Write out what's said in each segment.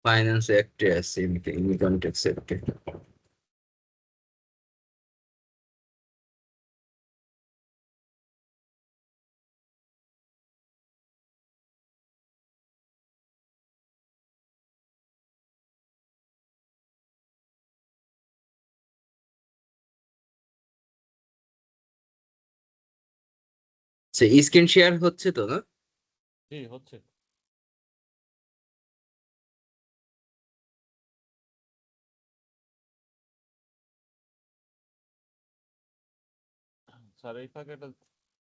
Finance অ্যাক্টে আছে, income tax অ্যাক্টে। Screen share হচ্ছে তো না? জি হচ্ছে। স্যার এই ফাঁকে একটা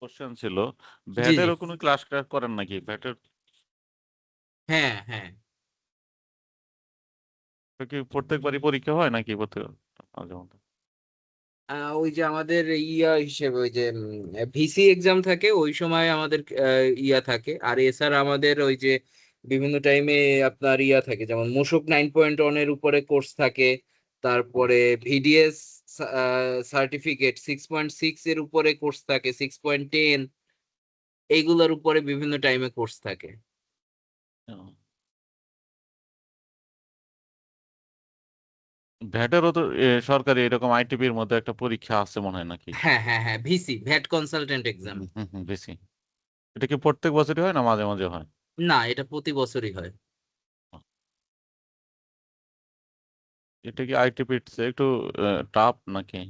কোশ্চেন ছিল, জি জি। ভ্যাটেরও কোনো ক্লাস করেন নাকি? ভ্যাটের হ্যাঁ হ্যাঁ। কি প্রত্যেকবারই পরীক্ষা হয় নাকি প্রত্যেক মাঝে মধ্যে? ওই যে আমাদের ইয়া হিসেবে ওই যে ভিসি এক্সাম থাকে ওই সময় আমাদের ইয়া থাকে, আর এছাড়া আমাদের ওই যে বিভিন্ন টাইমে আপনার ইয়া থাকে, যেমন মূসক 9.1 এর উপরে কোর্স থাকে, তারপরে ভিডিএস সার্টিফিকেট 6.6 এর উপরে কোর্স থাকে, 6.10 এইগুলোর উপরে বিভিন্ন টাইমে কোর্স থাকে। ভ্যাটেরও তো সরকারি এরকম আইটিপির মধ্যে একটা পরীক্ষা আছে মনে হয় নাকি? হ্যাঁ হ্যাঁ হ্যাঁ, ভিসি ভ্যাট কনসালটেন্ট এক্সাম। বেশি। এটা কি প্রত্যেক বছরই হয় না মাঝে মাঝে হয়? না, এটা প্রতি বছরই হয়। এটা কি আইটিপি একটু টাফ নাকি?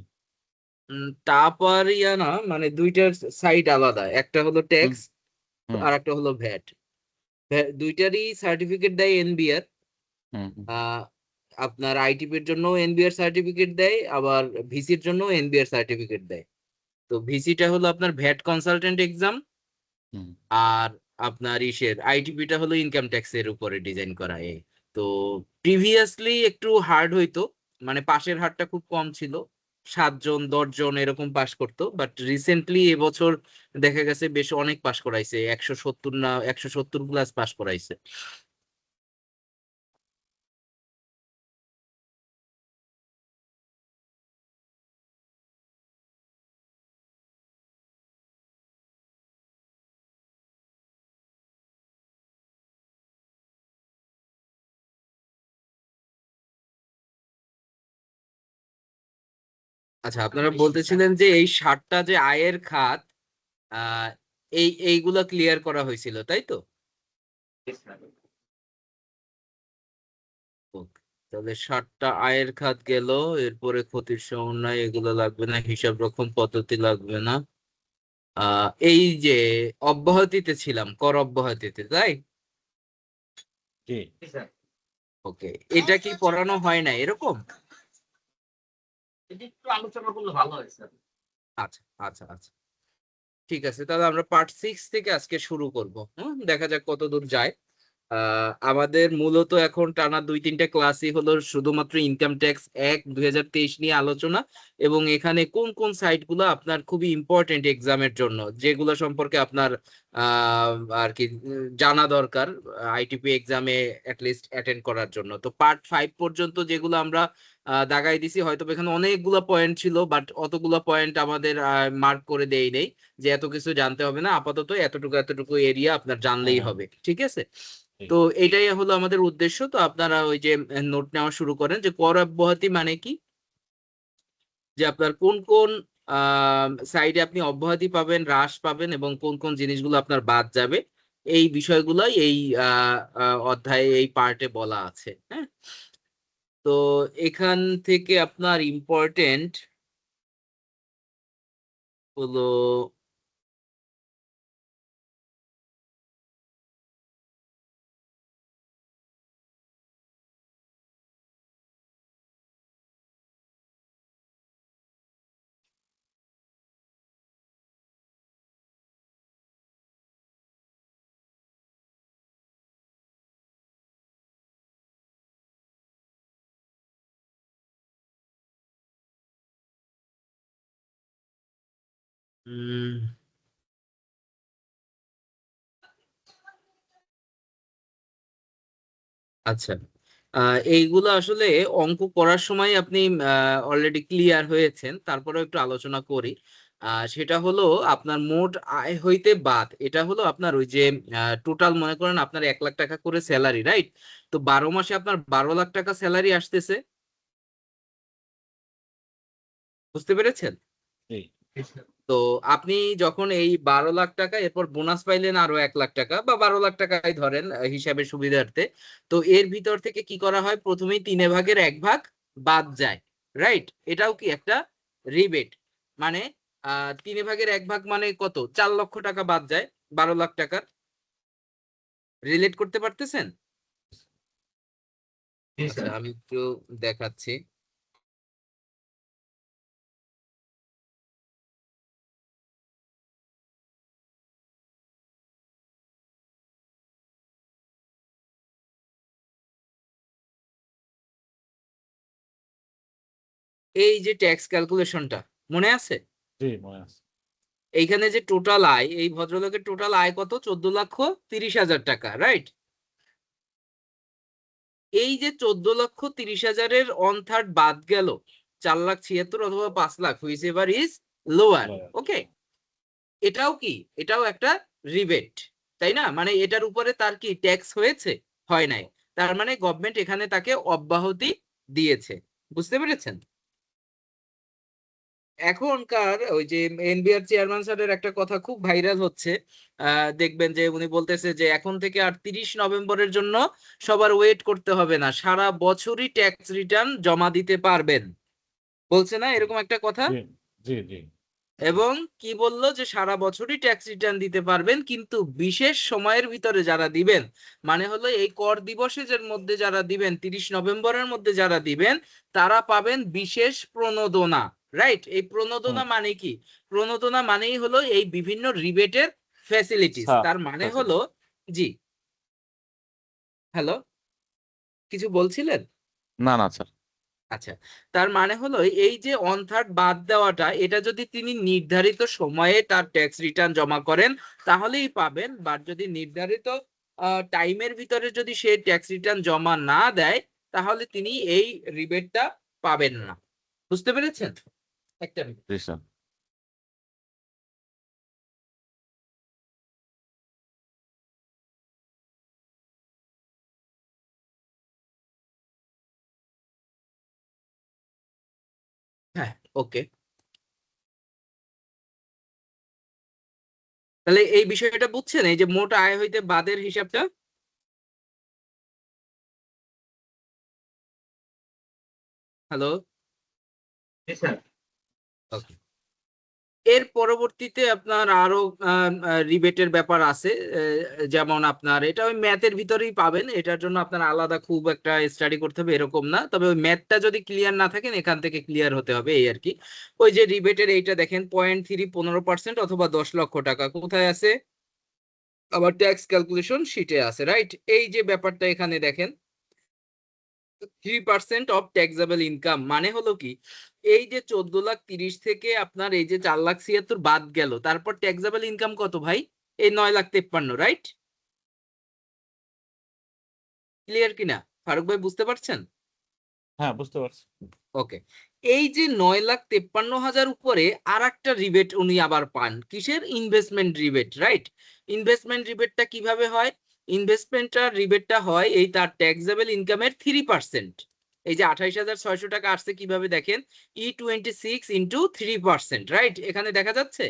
টাপ আর ইয়া না, মানে দুইটার সাইড আলাদা, একটা হলো হুম ট্যাক্স হুম আর একটা হলো ভ্যাট। দুইটারই সার্টিফিকেট দেয় এনবিআর। হুম হুম আপনার আইটিপির জন্য এনবিআর সার্টিফিকেট দেয়, আবার ভিসির জন্য এনবিআর সার্টিফিকেট দেয়। তো ভিসিটা হলো আপনার ভ্যাট কনসালটেন্ট এক্সাম, হুম। আর আপনার ইসের আইটিপিটা হলো ইনকাম ট্যাক্স এর উপরে ডিজাইন করা। তো প্রিভিয়াসলি একটু হার্ড হইতো, মানে পাশের হারটা খুব কম ছিল, 7 জন 10 জন এরকম পাশ করতো, বাট রিসেন্টলি এবছর দেখা গেছে বেশ অনেক পাশ করাইছে, 170 না 170 প্লাস পাশ করাইছে। আচ্ছা, আপনারা বলতেছিলেন যে এই 7টা যে আয়ের খাত, আহ এইগুলা ক্লিয়ার করা হয়েছিল তাই তো? Okay, তাহলে 7টা আয়ের খাত গেল, এরপরে ক্ষতির সমন্বয় এগুলো লাগবে না, হিসাব রক্ষণ পদ্ধতি লাগবে না। এই যে অব্যাহতিতে ছিলাম, কর অব্যাহতিতে, তাই? জি। ওকে, এটা কি পড়ানো হয় না এরকম? একটু আলোচনা করলে ভালো হয় স্যার। আচ্ছা আচ্ছা আচ্ছা, ঠিক আছে, তাহলে আমরা পার্ট 6 থেকে আজকে শুরু করব। দেখা যাক কত দূর যায়। আমাদের মূলত এখন টানা 2-3টা ক্লাসই হলো শুধুমাত্র ইনকাম ট্যাক্স 1/2023 নিয়ে আলোচনা, এবং এখানে কোন কোন সাইট গুলো আপনার খুবই ইম্পর্টেন্ট এক্সামের জন্য, যেগুলো সম্পর্কে আপনার আর কি জানা দরকার আইটিপি এক্সামে অ্যাটলিস্ট অ্যাটেন্ড করার জন্য। তো পার্ট 5 পর্যন্ত যেগুলো আমরা দাগাই দিছি, হয়তো এখানে অনেকগুলো পয়েন্ট ছিল, বাট অতগুলো পয়েন্ট আমাদের মার্ক করে দেই নেই যে এত কিছু জানতে হবে না, আপাতত এতটুকু এতটুকু এরিয়া আপনার হ্যাঁ জানলেই হ্যাঁ হবে, ঠিক আছে? ঠিক। তো এটাই হলো আমাদের উদ্দেশ্য। তো আপনারা ওই যে নোট নেওয়া শুরু করেন যে কর অব্যাহতি মানে কি, যে আপনার কোন কোন সাইডে আপনি অব্যাহতি পাবেন, হ্রাস পাবেন, এবং কোন কোন জিনিসগুলো আপনার বাদ যাবে, এই বিষয়গুলোই এই অধ্যায়ে এই পার্টে বলা আছে। হ্যাঁ, তো এখান থেকে আপনার ইম্পর্টেন্ট হলো উম আচ্ছা, এইগুলো আসলে অঙ্ক করার সময় আপনি অলরেডি ক্লিয়ার হয়েছেন, তারপরেও একটু আলোচনা করি। সেটা হলো আপনার মোট আয় হইতে বাদ। এটা হলো আপনার ওই যে টোটাল, মনে করেন আপনার 1 লাখ টাকা করে স্যালারি, রাইট? তো 12 মাসে আপনার 12 লাখ টাকা স্যালারি আসতেছে। বুঝতে পেরেছেন? জি তো আপনি যখন এই 12 লাখ টাকা, এরপর বোনাস পাইলেন আরো 1 লাখ টাকা, বা 12 লাখ টাকাই ধরেন হিসাবের সুবিধার্থে। তো এর ভিতর থেকে কি করা হয়, প্রথমেই 3/1 বাদ যায়, রাইট? এটাও কি একটা রিবেট। মানে 3/1 মানে কত, 4 লক্ষ টাকা বাদ যায় 12 লাখ টাকার। রিলেট করতে পারতেছেন? জি আচ্ছা, স্যার। আমি একটু দেখাচ্ছি। এই যে ট্যাক্স ক্যালকুলেশনটা মনে আছে? জি মনে আছে। এইখানে যে টোটাল আয়, এই ভদ্রলোকের টোটাল আয় কত, 14,30,000 টাকা, রাইট? এই যে 14,30,000-এর অন থার্ড বাদ গেল 4,76,000 অথবা 5 lakh, which ever is lower. Lower, ওকে, এটাও কি, এটাও একটা রিবেট, তাই না? মানে এটার উপরে তার কি ট্যাক্স হয়েছে? হয় নাই। তার মানে গভর্নমেন্ট এখানে তাকে অব্যাহতি দিয়েছে। বুঝতে পেরেছেন? এখনকার ওই যে এনবিআর চেয়ারম্যান স্যারের একটা কথা খুব ভাইরাল হচ্ছে। দেখবেন যে উনি বলতেছে যে এখন থেকে আর 30 নভেম্বরের জন্য সবার ওয়েট করতে হবে না, সারা বছরই ট্যাক্স রিটার্ন জমা দিতে পারবেন। বলছে না এরকম একটা কথা? জি জি জি এবং কি বললো, যে সারা বছরই ট্যাক্স রিটার্ন দিতে পারবেন, কিন্তু বিশেষ সময়ের ভিতরে যারা দিবেন, মানে হলো এই কর দিবসের মধ্যে যারা দিবেন, 30 নভেম্বরের মধ্যে যারা দিবেন, তারা পাবেন বিশেষ প্রণোদনা। রাইট? এই প্রণোদনা হুম মানে কি? প্রণোদনা মানেই হলো এই বিভিন্ন রিবেটের ফ্যাসিলিটিস। স্যার তার মানে হলো, জি, হ্যালো, কিছু বলছিলেন? না না স্যার। আচ্ছা, তার মানে হলো এই যে অন থার্ড বাদ দেওয়াটা, এটা যদি তিনি নির্ধারিত সময়ে তার ট্যাক্স রিটার্ন জমা করেন তাহলেই পাবেন, বাট যদি নির্ধারিত টাইমের ভিতরে যদি সে ট্যাক্স রিটার্ন জমা না দেয়, তাহলে তিনি এই রিবেটটা পাবেন না। বুঝতে পেরেছেন? একটা মিনিট। জি স্যার। হ্যাঁ, ওকে। তাহলে এই বিষয়টা বুঝছেন, এই যে মোট আয় হইতে বাদের হিসাবটা? হ্যালো, জি স্যার। ওকে। এর পরবর্তীতে আপনার আরো রিবেটের ব্যাপার আছে। যেমন আপনার এটা ওই ম্যাথের ভিতরেই পাবেন, এটার জন্য আপনার আলাদা খুব একটা স্টাডি করতে হবে এরকম না, তবে ওই ম্যাথটা যদি ক্লিয়ার না থাকেন এখান থেকে ক্লিয়ার হতে হবে, এই আর কি। ওই যে রিবেটের এইটা দেখেন, 0.3 15% অথবা 10 লক্ষ টাকা কোথায় আছে, আবার ট্যাক্স ক্যালকুলেশন শিটে আছে, রাইট? এই যে ব্যাপারটা এখানে দেখেন, 3% অফ ট্যাক্সেবল ইনকাম মানে হলো কি, এই যে 14,30,000 থেকে আপনার এই যে 4,76,000 বাদ গেল, তারপর ট্যাক্সেবল ইনকাম কত ভাই? এই 9,53,000, রাইট? ক্লিয়ার কিনা ফারুক ভাই, বুঝতে পারছেন? হ্যাঁ বুঝতে পারছি। ওকে। এই যে 9,53,000 উপরে আর একটা রিবেট উনি আবার পান, কিসের? Investment rebate, right? ইনভেস্টমেন্ট রিবেটটা কিভাবে হয়? ইনভেস্টমেন্টটা রিবেটটা হয় এই তার ট্যাক্সেবল ইনকামের 3%। এই যে 28,600 টাকা আসছে কিভাবে দেখেন, E26 × 3%, রাইট? এখানে দেখা যাচ্ছে,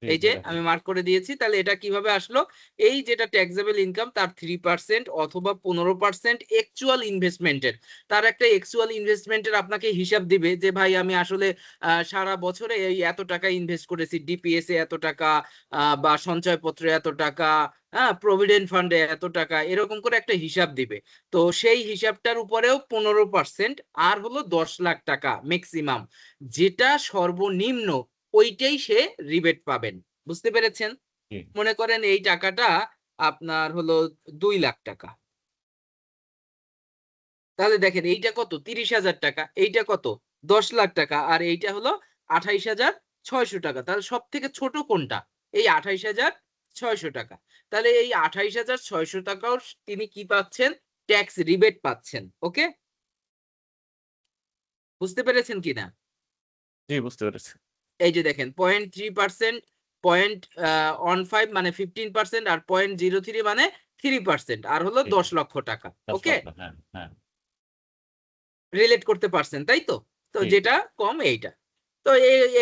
জি এই জি যে দেখা আমি যাচ্ছে। মার্ক করে দিয়েছি। তাহলে এটা কিভাবে আসলো? এই যেটা ট্যাক্সেবল ইনকাম তার 3% অথবা 15% অ্যাকচুয়াল ইনভেস্টমেন্টের, তার একটা অ্যাকচুয়াল ইনভেস্টমেন্টের আপনাকে হিসাব দিবে যে ভাই আমি আসলে সারা বছরে এই এত টাকা ইনভেস্ট করেছি, ডিপিএস এ এত টাকা, বা সঞ্চয়পত্রে এত টাকা, হ্যাঁ, প্রভিডেন্ট ফান্ডে এত টাকা, এরকম করে একটা হিসাব দিবে। তো সেই হিসাবটার উপরেও 15%, আর হলো 10 লাখ টাকা ম্যাক্সিমাম, যেটা সর্বনিম্ন, ওইটাই সে রিবেট পাবেন। বুঝতে পেরেছেন? জি মনে করেন এই টাকাটা আপনার হলো 2 লাখ টাকা, তাহলে দেখেন এইটা কত, 30,000 টাকা, এইটা কত, 10 লাখ টাকা, আর এইটা হলো 28,600 টাকা। তাহলে সব থেকে ছোট কোনটা? এই 28,600 টাকা। তাহলে এই 28,600 টাকাও তিনি কি পাচ্ছেন? ট্যাক্স রিবেট পাচ্ছেন। ওকে, বুঝতে পেরেছেন কিনা? জি বুঝতে পেরেছি। এই যে দেখেন 0.3%, 0.15 মানে 15%, আর 0.03 মানে 3%, আর হলো 10 লক্ষ টাকা। 10 ওকে, লক্ষ, হ্যাঁ হ্যাঁ রিলেট করতে পারছেন তাই তো? তো ঠিক। যেটা কম এইটা। তো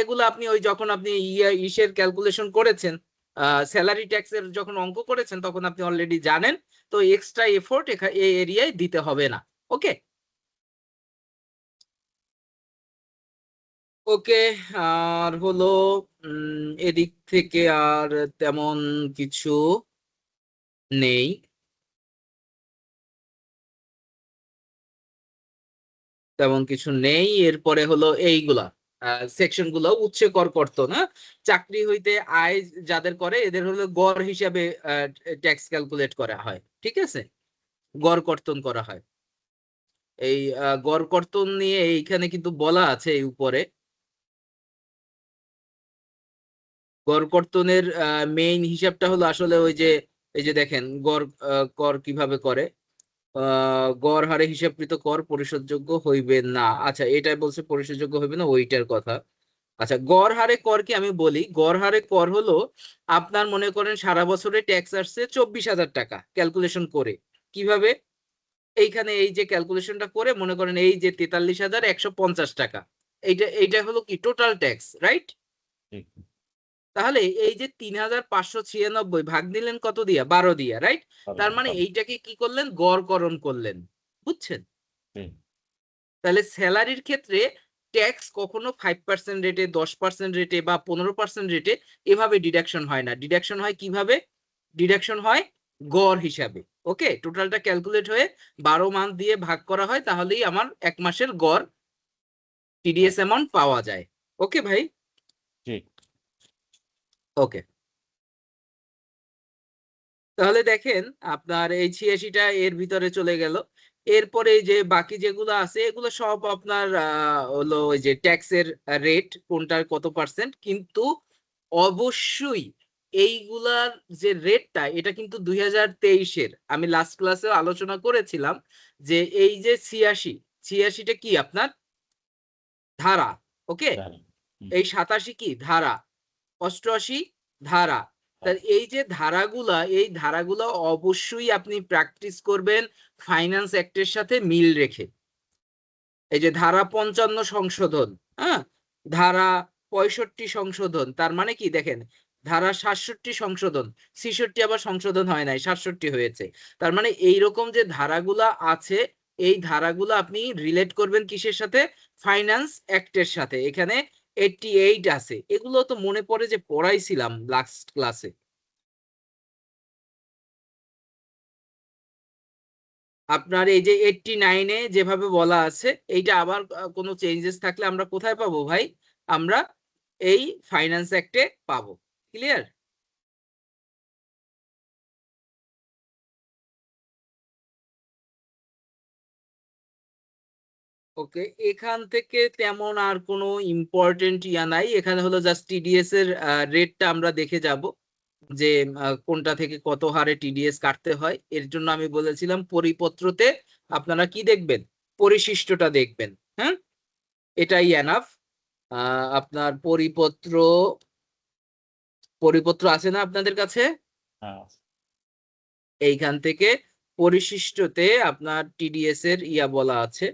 এগুলো আপনি ওই যখন আপনি ইসের ক্যালকুলেশন করেছেন, স্যালারি ট্যাক্সের যখন অঙ্ক করেছেন, তখন আপনি অলরেডি জানেন। তো এক্সট্রা এফোর্ট এই এরিয়ায় দিতে হবে না। ওকে ওকে, আর হলো এদিক থেকে আর তেমন কিছু নেই। তেমন কিছু নেই। এরপরে হলো এইগুলা সেকশন গুলো উচ্চ কর কর্তন, না চাকরি হইতে আয় যাদের করে এদের হলো গড় হিসাবে ট্যাক্স ক্যালকুলেট করা হয়। ঠিক আছে, গড় কর্তন করা হয়। এই গড় কর্তন নিয়ে এইখানে কিন্তু বলা আছে এই উপরে। গড় কর্তনের মেইন হিসাবটা হলো আসলে ওই যে এই যে দেখেন গড় কর কিভাবে করে। গড় হারে হিসাবকৃত কর পরিশোধযোগ্য হইবে না। আচ্ছা, এটাই বলছে পরিশোধযোগ্য হইবে না, ওইটার কথা। আচ্ছা, গড় হারে কর কি আমি বলি। গড় হারে কর হলো আপনার মনে করেন সারা বছরে ট্যাক্স আসছে 24,000 টাকা ক্যালকুলেশন করে। কিভাবে? এইখানে এই যে ক্যালকুলেশনটা করে মনে করেন এই যে 43,150 টাকা, এইটা হলো কি টোটাল ট্যাক্স, রাইট? ঠিক তাহলে এই যে 3,596 ভাগ দিলেন কত দিয়া? 12 দিয়া, রাইট? তার মানে এইটাকে কি করলেন? গড়করণ করলেন। বুঝছেন? ঠিক তাহলে স্যালারির ক্ষেত্রে ট্যাক্স কখনো 5% রেটে, 10% রেটে বা 15% রেটে এভাবে ডিডাকশন হয় না। ডিডাকশন হয় কিভাবে? ডিডাকশন হয় গড় হিসাবে। ওকে, টোটালটা ক্যালকুলেট হয়ে 12 মান্থ দিয়ে ভাগ করা হয়, তাহলেই আমার এক মাসের গড় টিডিএস অ্যামাউন্ট পাওয়া যায়। ওকে ভাই? ঠিক ওকে, তাহলে দেখেন আপনার এই 86টা এর ভিতরে চলে গেল। এরপরে এই যে বাকি যেগুলো আছে এগুলো সব আপনার হলো ওই যে ট্যাক্সের রেট কোনটার কত পার্সেন্ট, কিন্তু অবশ্যই এইগুলার যে রেটটা এটা কিন্তু 2023-এর। আমি লাস্ট ক্লাসে আলোচনা করেছিলাম যে এই যে 86টা কি আপনার ধারা। ওকে, জানি। হুম, এই 87 কি ধারা, 88 ধারা। তার এই যে ধারাগুলা, এই ধারাগুলা অবশ্যই আপনি প্র্যাকটিস করবেন ফাইন্যান্স অ্যাক্টের সাথে মিল রেখে। এই যে ধারা 55 সংশোধন, হ্যাঁ, ধারা 65 সংশোধন, তার মানে কি দেখেন, ধারা 67 সংশোধন, 66 আবার সংশোধন হয় নাই, 67 হয়েছে। তার মানে এইরকম যে ধারাগুলা আছে, এই ধারাগুলো আপনি রিলেট করবেন কিসের সাথে? ফাইন্যান্স অ্যাক্টের সাথে। এখানে 88 আছে, এগুলো তো মনে পড়ে যে পড়াইছিলাম লাস্ট ক্লাসে। আপনার এই যে 89-এ যেভাবে বলা আছে, এইটা আবার কোনো চেঞ্জেস থাকলে আমরা কোথায় পাবো ভাই? আমরা এই ফাইন্যান্স অ্যাক্টে পাবো। ক্লিয়ার? ওকে, এখান থেকে তেমন আর কোনো ইম্পর্টেন্ট ইয়া নাই। এখানে হলো জাস্ট টিডিএস এর রেটটা আমরা দেখে যাব যে কোনটা থেকে কত হারে টিডিএস কাটতে হয়। এর জন্য আমি বলেছিলাম পরিপত্রতে আপনারা কি দেখবেন? পরিশিষ্টটা দেখবেন। হ্যাঁ, এটাই এনাফ। আপনার পরিপত্র আছে না আপনাদের কাছে? হ্যাঁ এইখান থেকে পরিশিষ্টতে আপনার টিডিএস এর ইয়া বলা আছে,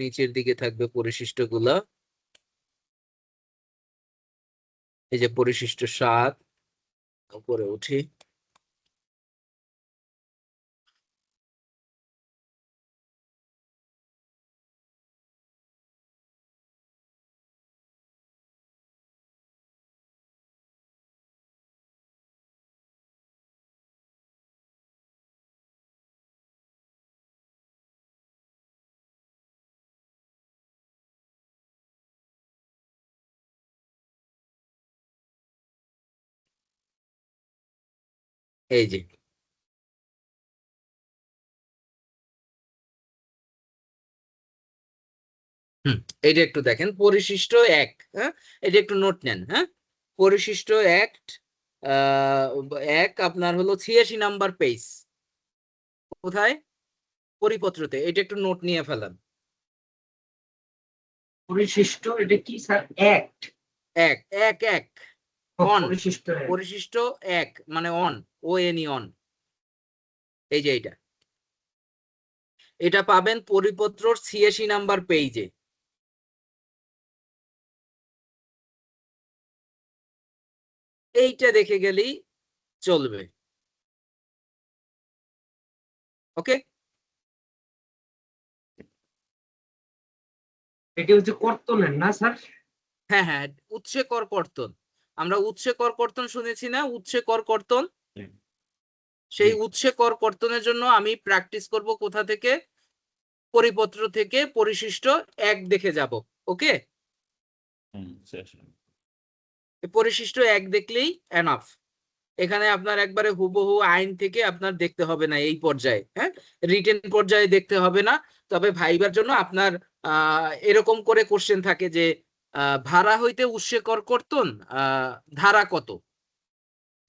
নিচের দিকে থাকবে পরিশিষ্ট গুলা। এই যে পরিশিষ্ট 7, উপরে উঠি। এই যে হুম, এটা একটু দেখেন পরিশিষ্ট এক। হ্যাঁ, এটা একটু নোট নেন। হ্যাঁ, পরিশিষ্ট অ্যাক্ট এক আপনার হলো 86 নাম্বার পেজ। কোথায়? পরিপত্রতে। এটা একটু নোট নিয়ে ফেলান। পরিশিষ্ট এটা কি স্যার? অ্যাক্ট। এক এক এক অন পরিশিষ্ট act। পরিশিষ্ট এক মানে one, O N E one. এই যে এটা পাবেন পরিপত্রর ৮৬ নাম্বার পেজে। এইটা দেখে গেলেই চলবে। ওকে, এটা হচ্ছে কর্তনের না স্যার? হ্যাঁ হ্যাঁ, উৎসে কর কর্তন। আমরা উৎসে কর কর্তন শুনেছি না, উৎসে কর কর্তন। সেই উৎসে কর কর্তনের জন্য আমি প্র্যাকটিস করব কোথা থেকে? পরিপত্র থেকে পরিশিষ্ট এক দেখে যাব। ওকে, পরিশিষ্ট এক দেখলেই এনাফ। এখানে আপনার একবারে হুবহু আইন থেকে আপনার দেখতে হবে না এই পর্যায়ে, হ্যাঁ, রিটেন পর্যায়ে দেখতে হবে না। তবে ভাইবার জন্য আপনার এরকম করে কোশ্চেন থাকে যে ভাড়া হইতে উৎসে কর কর্তন ধারা কত,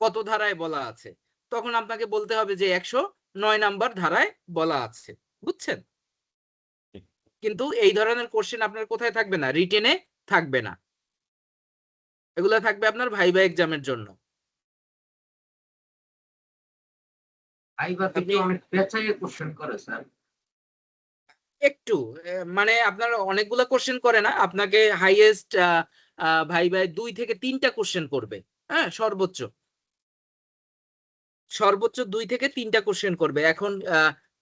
কত ধারায় বলা আছে, তখন আপনাকে বলতে হবে যে ১০৯ নাম্বার ধারায় বলা আছে। বুঝছেন? কিন্তু এই ধরনের কোশ্চেন আপনার কোথায় থাকবে না? রিটেনে থাকবে না। এগুলা থাকবে আপনার ভাইবা এক্সামের জন্য। ভাইভাতে কি অনেক পেঁচাইয়ে কোশ্চেন করে স্যার? একটু মানে আপনার অনেকগুলা কোশ্চেন করে না, আপনাকে হাইয়েস্ট ভাইবায় ২ থেকে ৩টা কোশ্চেন করবে। হ্যাঁ, সর্বোচ্চ সর্বোচ্চ ২ থেকে ৩টা কোশ্চেন করবে। এখন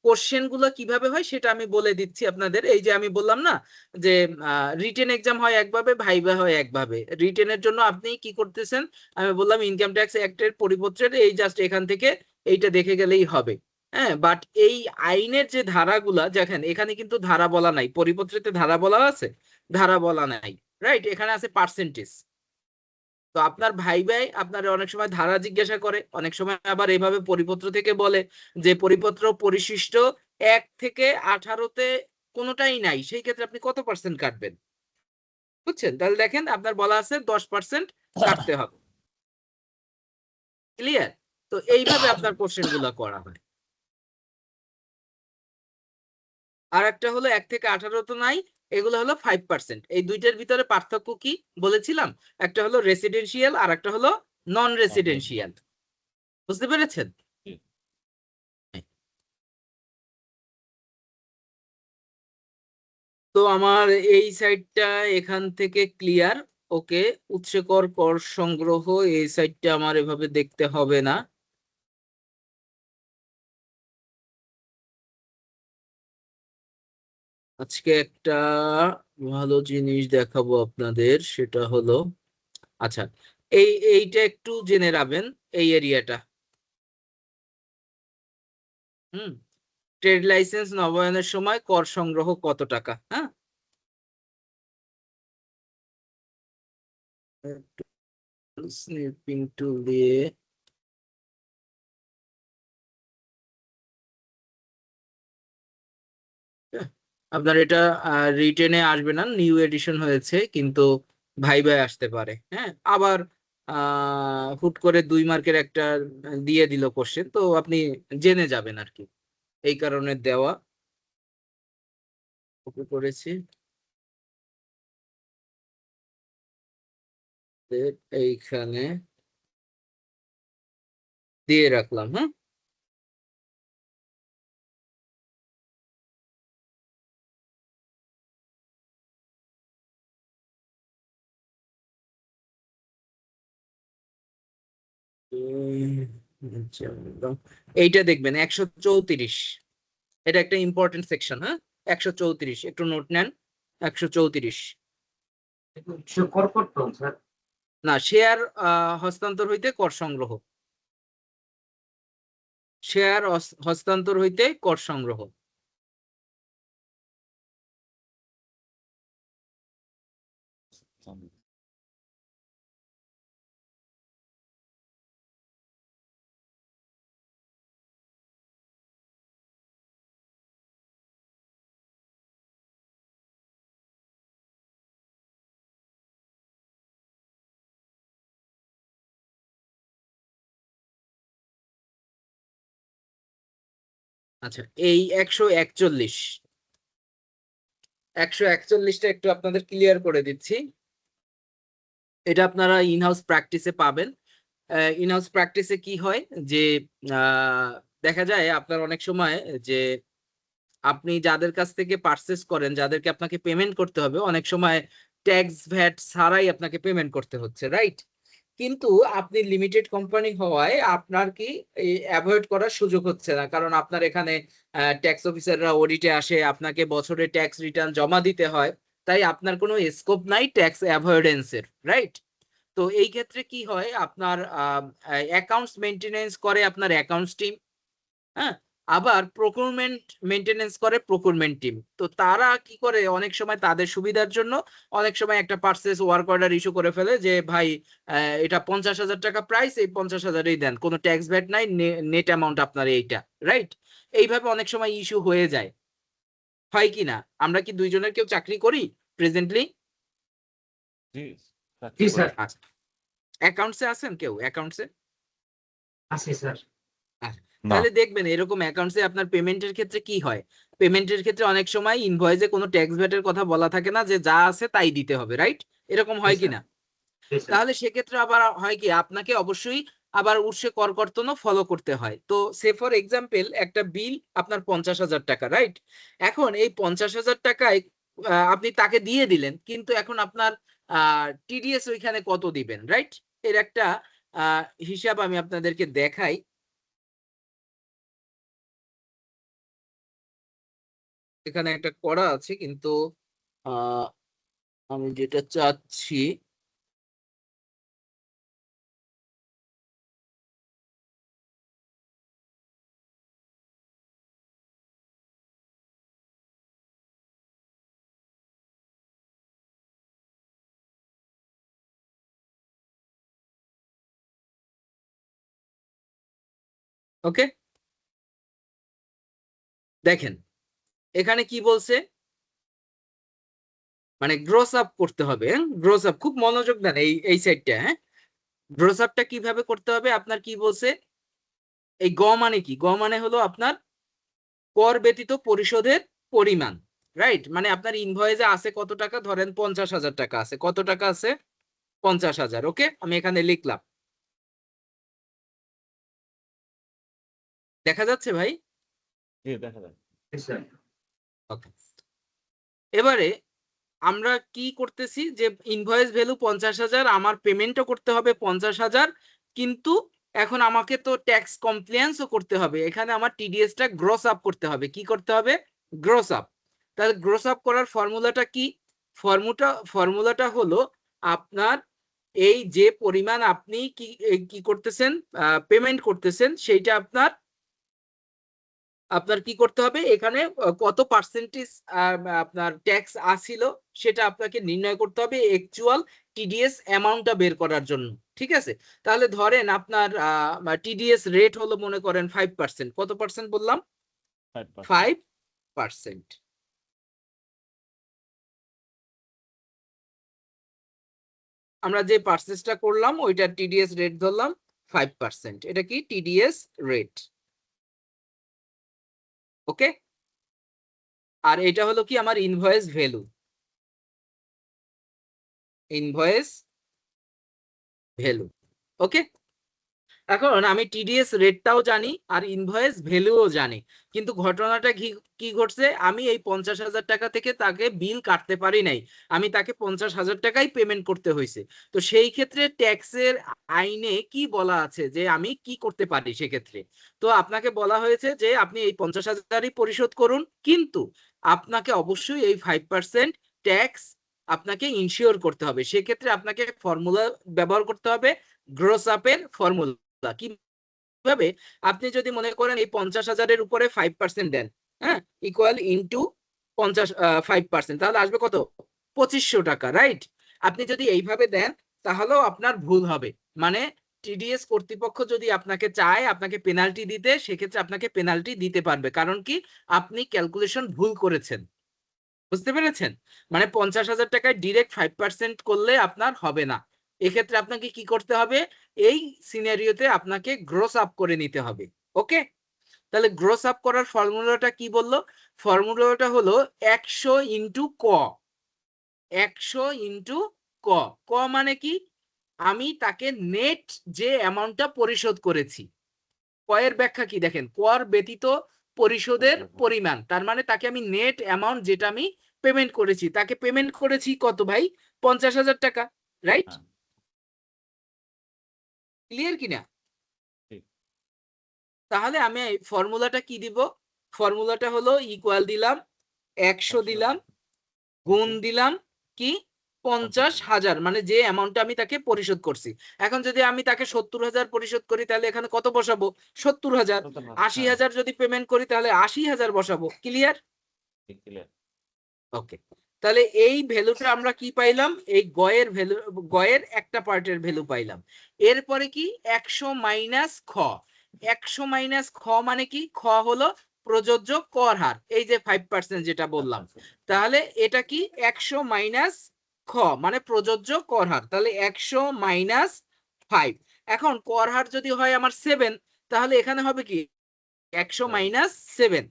কোশ্চেন গুলো কিভাবে হয় সেটা আমি বলে দিচ্ছি আপনাদের। এই যে আমি বললাম না যে রিটেন এক্সাম হয় একভাবে, ভাইবা হয় একভাবে। রিটেনের জন্য আপনি কি করতেছেন, আমি বললাম ইনকাম ট্যাক্স অ্যাক্টের পরিপত্রের এই জাস্ট এখান থেকে এইটা দেখে গেলেই হবে। হ্যাঁ, বাট এই আইনের যে ধারাগুলা দেখেন, এখানে কিন্তু ধারা বলা নাই। পরিপত্রেতে ধারা বলা আছে, ধারা বলা নাই, রাইট? এখানে আছে পার্সেন্টেজ। তো আপনার ভাই আপনার অনেক সময় ধারা জিজ্ঞাসা করে, অনেক সময় আবার এইভাবে পরিপত্র থেকে বলে যে পরিপত্র পরিশিষ্ট ১ থেকে ১৮-তে কোনোটাই নাই, সেই ক্ষেত্রে আপনি কত পার্সেন্ট কাটবেন? বুঝছেন? তাহলে দেখেন আপনার বলা আছে ১০% কাটতে হবে। ক্লিয়ার? তো এইভাবে আপনার কোশ্চেন গুলা করা হয়। আর একটা হলো ১ থেকে ১৮ তো নাই, এগুলো হলো 5%। এই দুইটার ভিতরে পার্থক্য কি বলেছিলাম? একটা হলো রেসিডেন্সিয়াল আর একটা হলো নন রেসিডেন্সিয়াল। বুঝতে পেরেছেন? তো আমার এই সাইডটা এখান থেকে ক্লিয়ার। ওকে, উৎসে কর কর সংগ্রহ এই সাইডটা আমার এভাবে দেখতে হবে না। আজকে একটা ভালো জিনিস দেখাবো আপনাদের, সেটা হলো আচ্ছা, এইটা একটু জেনে রাখবেন, এই এরিয়াটা। হুম, ট্রেড লাইসেন্স নবায়নের সময় কর সংগ্রহ কত টাকা? হ্যাঁ, স্নিপিং টুল দিয়ে আপনার এটা রিটেনে আসবে না, নিউ এডিশন হয়েছে, কিন্তু ভাইভায় আসতে পারে। হ্যাঁ, আবার হুট করে ২ মার্কের একটা দিয়ে দিল কোশ্চেন, তো আপনি জেনে যাবেন আর কি, এই কারণে দেওয়া। ওকে করেছি, এইখানে দিয়ে রাখলাম। হ্যাঁ, এইটা দেখবেন ১৩৪, এটা একটা ইম্পর্টেন্ট সেকশন। হ্যাঁ, ১৩৪ একটু নোট নেন। ১৩৪ উৎস কর কর্তন স্যার? না, শেয়ার হস্তান্তর হইতে কর সংগ্রহ। শেয়ার হস্তান্তর হইতে কর সংগ্রহ। আচ্ছা, এই ১৪১ 141টা একটু আপনাদের ক্লিয়ার করে দিচ্ছি। এটা আপনারা ইনহাউস প্র্যাকটিসে পাবেন। ইনহাউস প্র্যাকটিসে কি হয় যে দেখা যায় আপনার অনেক সময় যে আপনি যাদের কাছ থেকে পারচেস করেন, যাদেরকে আপনাকে পেমেন্ট করতে হবে, অনেক সময় ট্যাক্স ভ্যাট ছাড়াই আপনাকে পেমেন্ট করতে হচ্ছে, রাইট? কিন্তু আপনি লিমিটেড কোম্পানি হওয়ায় আপনার কি অ্যাভয়েড করার সুযোগ হচ্ছে না, কারণ আপনার এখানে ট্যাক্স অফিসাররা অডিটে আসে, আপনাকে বছরে ট্যাক্স রিটার্ন জমা দিতে হয়, তাই আপনার কোনো স্কোপ নাই ট্যাক্স অ্যাভয়েডেন্সের, রাইট? তো এই ক্ষেত্রে কি হয়, আপনার অ্যাকাউন্টস মেইনটেনেন্স করে আপনার অ্যাকাউন্টস টিম, হ্যাঁ, আবার প্রকুরমেন্ট মেইনটেনেন্স করে প্রকুরমেন্ট টিম। তো তারা কি করে, অনেক সময় তাদের সুবিধার জন্য অনেক সময় একটা পারচেজ ওয়ার্ক অর্ডার ইস্যু করে ফেলে যে ভাই এটা 50,000 টাকা প্রাইস, এই 50,000ই দেন, কোনো ট্যাক্স ভ্যাট নাই, নেট অ্যামাউন্ট আপনার এইটা, রাইট? এইভাবে অনেক সময় ইস্যু হয়ে যায়, হয় কি না? আমরা কি দুইজনের কেউ চাকরি করি প্রেজেন্টলি? জি জি স্যার। আচ্ছা, অ্যাকাউন্টসে আছেন কেউ? অ্যাকাউন্টসে আছি স্যার। না। তাহলে দেখবেন এরকম অ্যাকাউন্টসে আপনার পেমেন্টের ক্ষেত্রে কি হয়, পেমেন্টের ক্ষেত্রে অনেক সময় ইনভয়েসে কোনো ট্যাক্স ভ্যাটের কথা বলা থাকে না, যে যা আছে তাই দিতে হবে, রাইট? এরকম হয় কি না? জি স্যার। তাহলে সেক্ষেত্রে আবার হয় কি, আপনাকে অবশ্যই আবার উর্সে করকর্তনও ফলো করতে হয়। তো সে ফর এক্সাম্পল একটা বিল আপনার 50,000 টাকা, রাইট? এখন এই 50,000 টাকায় আপনি তাকে দিয়ে দিলেন, কিন্তু এখন আপনার টিডিএস ওইখানে কত দিবেন, রাইট? এর একটা হিসাব আমি আপনাদেরকে দেখাই। এখানে একটা করা আছে, কিন্তু আহ আমি যেটা চাচ্ছি, ওকে, দেখেন এখানে কি বলছে, মানে গ্রোস আপ করতে হবে, গ্রোস আপ, খুব মনোযোগ দেন এই সাইডটা, হ্যাঁ? গ্রোস আপটা কিভাবে করতে হবে, আপনার কি বলছে, এই গ মানে কি, গ মানে হলো আপনার কর ব্যতীত পরিশোধের পরিমাণ, রাইট? মানে আপনার ইনভয়েসে আছে কত টাকা, ধরেন 50,000 টাকা আছে, কত টাকা আছে, 50,000, ওকে, আমি এখানে লিখলাম, দেখা যাচ্ছে ভাই? জি দেখা যায়। জি স্যার। ওকে, এবারে আমরা কি করতেছি, যে ইনভয়েস ভ্যালু 50,000, আমার পেমেন্টও করতে হবে 50,000, কিন্তু এখন আমাকে তো ট্যাক্স কমপ্লিয়েন্সও করতে হবে, এখানে আমার টিডিএসটা গ্রস আপ করতে হবে, কি করতে হবে, গ্রস আপ। তাহলে গ্রস আপ করার ফর্মুলাটা কি, ফর্মুলাটা হলো আপনার এই যে পরিমাণ আপনি কি করতেছেন, পেমেন্ট করতেছেন, সেইটা আপনার আপনার কি করতে হবে, এখানে কত পার্সেন্টেজ আপনার ট্যাক্স আসিল সেটা আপনাকে নির্ণয় করতে হবে অ্যাকচুয়াল টিডিএস অ্যামাউন্টটা বের করার জন্য, ঠিক আছে? তাহলে ধরেন আপনার টিডিএস রেট হলো মনে করেন 5%, কত পার্সেন্ট বললাম, 5%। 5%। আমরা যে পার্সেসটা করলাম ওইটার টিডিএস রেট ধরলাম 5%, এটা কি টিডিএস রেট, ওকে? আর এটা হলো কি আমার ইনভয়েস ভ্যালু, ইনভয়েস ভ্যালু, ওকে? এখন আমি টিডিএস রেটটাও জানি আর ইনভয়েস ভ্যালুও জানি, কিন্তু ঘটনাটা কি ঘটছে, আমি এই 50,000 টাকা থেকে তাকে বিল কাটতে পারি নাই, আমি তাকে 50,000 টাকাই পেমেন্ট করতে হয়েছে। তো সেই ক্ষেত্রে ট্যাক্সের আইনে কি বলা আছে যে আমি কি করতে পারি সেক্ষেত্রে, তো আপনাকে বলা হয়েছে যে আপনি এই 50,000ই পরিশোধ করুন, কিন্তু আপনাকে অবশ্যই এই 5% ট্যাক্স আপনাকে ইনশিওর করতে হবে, সেক্ষেত্রে আপনাকে ফর্মুলা ব্যবহার করতে হবে, গ্রোস আপের ফর্মুলা। কিভাবে, আপনি যদি মনে করেন এই 50,000-এর উপরে 5% দেন, হ্যাঁ, ইকুয়াল ইনটু 5%, তাহলে আসবে কত, 2,500 টাকা, রাইট? আপনি যদি এইভাবে দেন তাহলেও আপনার ভুল হবে, মানে টিডিএস কর্তৃপক্ষ যদি আপনাকে চায় আপনাকে পেনাল্টি দিতে, সেক্ষেত্রে আপনাকে পেনাল্টি দিতে পারবে, কারণ কি, আপনি ক্যালকুলেশন ভুল করেছেন, বুঝতে পেরেছেন? মানে 50,000 টাকায় ডিরেক্ট 5% করলে আপনার হবে না, এক্ষেত্রে আপনাকে কি করতে হবে, এই সিনারিওতে আপনাকে গ্রস আপ করে নিতে হবে, ওকে? তাহলে গ্রস আপ করার ফর্মুলাটা কি বললো, ফর্মুলাটা হলো 100 ইন্টু ক, 100 ইন্টু ক। ক মানে কি? আমি তাকে নেট যে অ্যামাউন্টটা পরিশোধ করেছি। ক এর ব্যাখ্যা কি দেখেন, কর ব্যতীত পরিশোধের পরিমাণ, তার মানে তাকে আমি নেট অ্যামাউন্ট যেটা আমি পেমেন্ট করেছি, তাকে পেমেন্ট করেছি কত ভাই? 50,000 টাকা, রাইট? হ্যাঁ, ক্লিয়ার কিনা? ঠিক। তাহলে আমি ফর্মুলাটা কি দিব? ফর্মুলাটা হলো ইকুয়াল দিলাম 100 দিলাম, গুণ দিলাম কি 50,000, মানে যে অ্যামাউন্টটা আমি তাকে পরিশোধ করছি। এখন যদি আমি তাকে 70,000 পরিশোধ করি তাহলে এখানে কত বসাবো? 70,000। 80,000 যদি পেমেন্ট করি তাহলে 80,000 বসাবো। ক্লিয়ার? ওকে, তাহলে এই ভ্যালুটা আমরা কি পাইলাম? এই গয়ের ভ্যালু, গয়ের একটা পার্টের ভ্যালু পাইলাম। এরপরে কি 100 মাইনাস খ। 100 মাইনাস খ মানে কি? খ হলো প্রযোজ্য কর হার, এই যে 5% যেটা বললাম। তাহলে এটা কি 100 মাইনাস খ মানে প্রযোজ্য কর হার, তাহলে 100 মাইনাস 5। এখন কর হার যদি হয় আমার 7, তাহলে এখানে হবে কি 100 মাইনাস 7।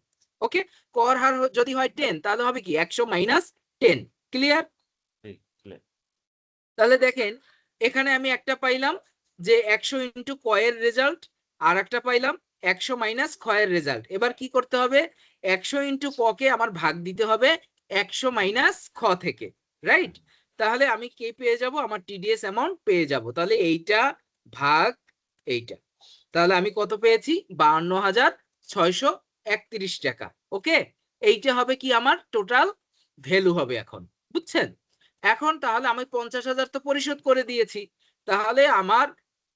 ওকে, কর হার যদি হয় 10 তাহলে হবে কি 100 মাইনাস 10। ক্লিয়ার? তাহলে দেখেন এখানে আমি একটা পাইলাম যে 100 ইন্টু ক এর রেজাল্ট, আর একটা পাইলাম 100 মাইনাস খ এর রেজাল্ট। এবার কি করতে হবে? 100 ইন্টু ক কে আমার ভাগ দিতে হবে 100 মাইনাস খ থেকে, রাইট? তাহলে আমি কি পেয়ে যাব? আমার টিডিএস অ্যামাউন্ট পেয়ে যাব। তাহলে এইটা ভাগ এইটা, তাহলে আমি কত পেয়েছি? 52,631 টাকা। ওকে, এইটা হবে কি আমার টোটাল ভ্যালু হবে এখন, বুঝছেন? এখন তাহলে আমি 50,000 তো পরিশোধ করে দিয়েছি, তাহলে আমার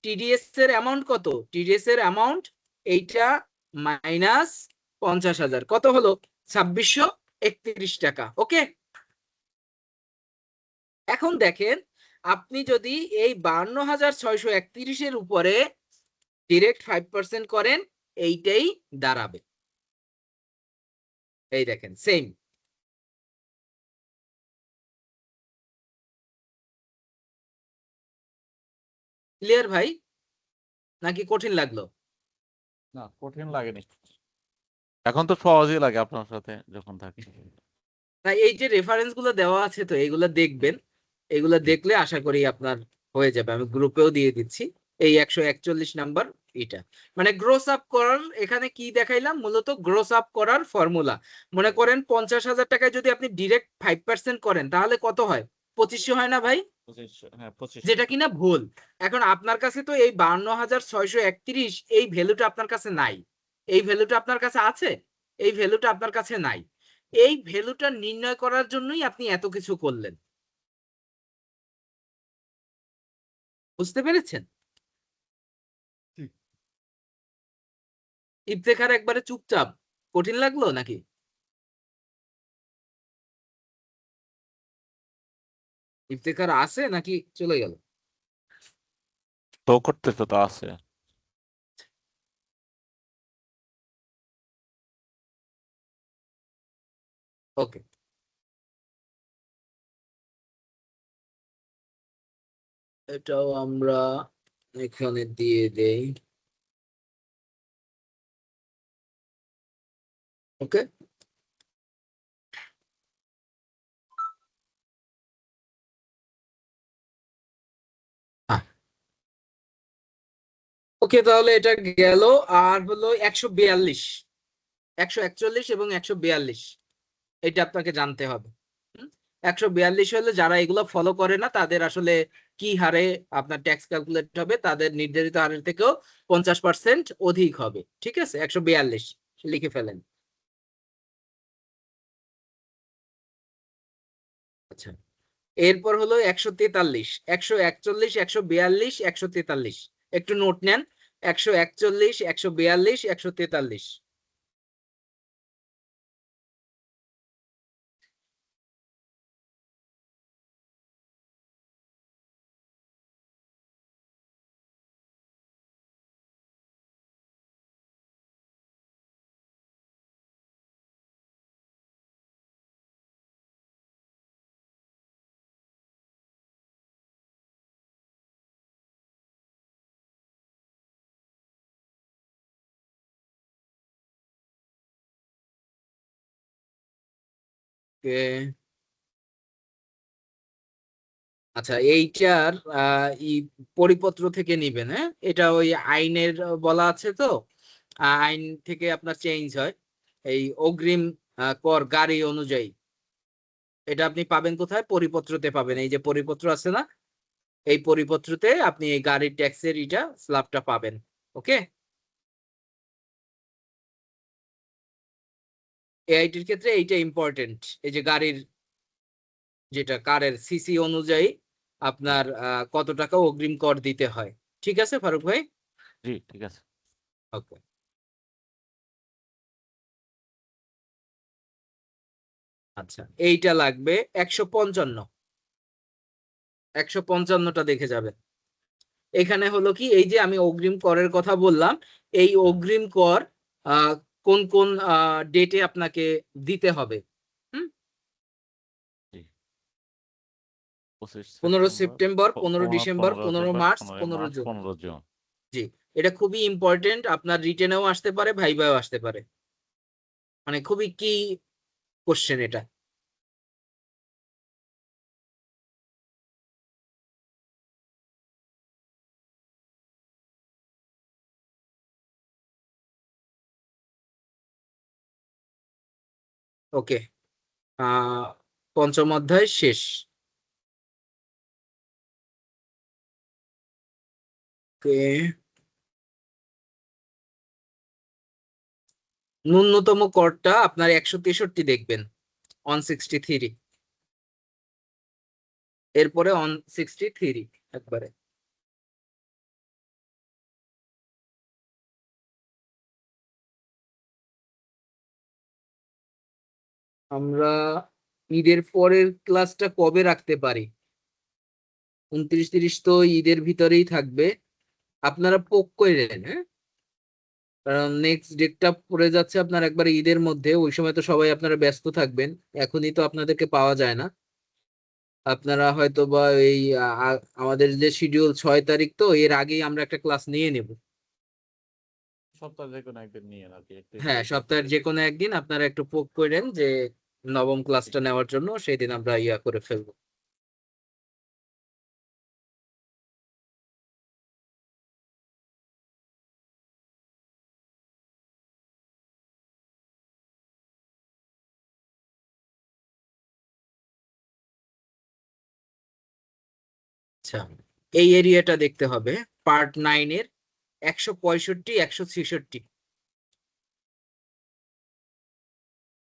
টিডিএস এর অ্যামাউন্ট কত? টিডিএস এর অ্যামাউন্ট এইটা মাইনাস 50,000 কত হলো? 2631 টাকা। ওকে, এখন দেখেন আপনি যদি এই 52,631 এর উপরে ডিরেক্ট 5% করেন, এইটাই দাঁড়াবে। এই দেখেন সেম। ক্লিয়ার ভাই, নাকি কঠিন লাগলো? না, কঠিন লাগেনি। এখন তো সহজই লাগে আপনার সাথে যখন থাকি। তাই এই যে রেফারেন্স গুলো দেওয়া আছে তো এগুলো দেখবেন, এগুলো দেখলে আশা করি আপনার হয়ে যাবে। আমি গ্রুপেও দিয়ে দিচ্ছি এই 141 নাম্বার। এটা মানে গ্রোস আপ করার, এখানে কি দেখাইলাম? মূলত গ্রোস আপ করার ফর্মুলা। মনে করেন 50,000 টাকায় যদি আপনি ডিরেক্ট 5% করেন তাহলে কত হয়? 2500 হয় না ভাই? 2500, হ্যাঁ 2500। যেটা কিনা ভুল। এখন আপনার কাছে তো এই 52,631 এই ভ্যালুটা আপনার কাছে নাই। এই ভ্যালুটা আপনার কাছে আছে? এই ভ্যালুটা আপনার কাছে নাই। এই ভ্যালুটা নির্ণয় করার জন্যই আপনি এত কিছু করলেন। বুঝতে পেরেছেন? ঠিক। ইফতেখার একবারে চুপচাপ। কঠিন লাগলো নাকি? ইফতেখার আছে নাকি চলে গেল? তো করতেছে তো আছে। ওকে, এটাও আমরা এখানে দিয়ে দেই। ওকে, ওকে, তাহলে এটা গেল। আর হলো 142, 141 এবং 142, এটা আপনাকে জানতে হবে। 142 হলে যারা এগুলো ফলো করে না তাদের আসলে কি হারে আপনার ট্যাক্স ক্যালকুলেট হবে, তাদের নির্ধারিত হারের থেকেও 50% অধিক হবে। ঠিক আছে, 142 লিখে ফেলেন। আচ্ছা, এরপর হলো 143, 141, 142, 143। একটু নোট নেন। 141, 142, 143। আচ্ছা, এইটার পরিপত্র থেকে নিবেন। হ্যাঁ, এটা ওই আইনের বলা আছে তো, আইন থেকে আপনার চেঞ্জ হয় এই অগ্রিম কর গাড়ি অনুযায়ী। এটা আপনি পাবেন কোথায়? পরিপত্রতে পাবেন। এই যে পরিপত্র আছে না, এই পরিপত্রতে আপনি এই গাড়ির ট্যাক্সের ইটা স্ল্যাবটা পাবেন। ওকে, এআইটির ক্ষেত্রে এইটা ইম্পর্টেন্ট। এই যে গাড়ির যেটা কারের সিসি অনুযায়ী আপনার কত টাকা অগ্রিম কর দিতে হয়। ঠিক আছে ফারুক ভাই? জি ঠিক আছে। ওকে, আচ্ছা, এইটা লাগবে 155। 155টা দেখে যাবেন। এখানে হলো কি, এই যে আমি অগ্রিম করের কথা বললাম, এই অগ্রিম কর আহ, কোন কোন ডেটে আপনাকে দিতে হবে। হুম, জি 25 15 September, September, 15 December, 15 15 December, March, 15 15 March, June. 15 June. জি, এটা খুবই ইম্পর্টেন্ট। আপনার রিটেনেও আসতে পারে, ভাইভাও আসতে পারে, মানে খুবই কি কোশ্চেন এটা। ওকে, পঞ্চম অধ্যায় শেষ। ন্যূনতম করটা আপনার 163 দেখবেন, 163। এরপরে 163 একবারে। আমরা ঈদের পরের ক্লাসটা কবে রাখতে পারি? 29-30 তো ঈদের ভিতরেই থাকবে। আপনারা পোক করেন, হ্যাঁ, কারণ নেক্সট ডেটটা পড়ে যাচ্ছে আপনার একবার ঈদের মধ্যে। ওই সময় তো সবাই আপনারা ব্যস্ত থাকবেন, এখনই তো আপনাদেরকে পাওয়া যায় না। আপনারা হয়তো বা এই আমাদের যে শিডিউল 6 তারিখ, তো এর আগেই আমরা একটা ক্লাস নিয়ে নেব। সপ্তাহে যে কোনো একদিন নিয়ে আর কি, একদিন হ্যাঁ, দুই দিন। সপ্তাহের যে কোনো একদিন আপনারা একটু পোক করেন যে নবম ক্লাসটা নেওয়ার জন্য, সেই দিন আমরা ইয়া করে ফেলবো। আচ্ছা, এই এরিয়াটা দেখতে হবে, পার্ট 9-এর 165, 166।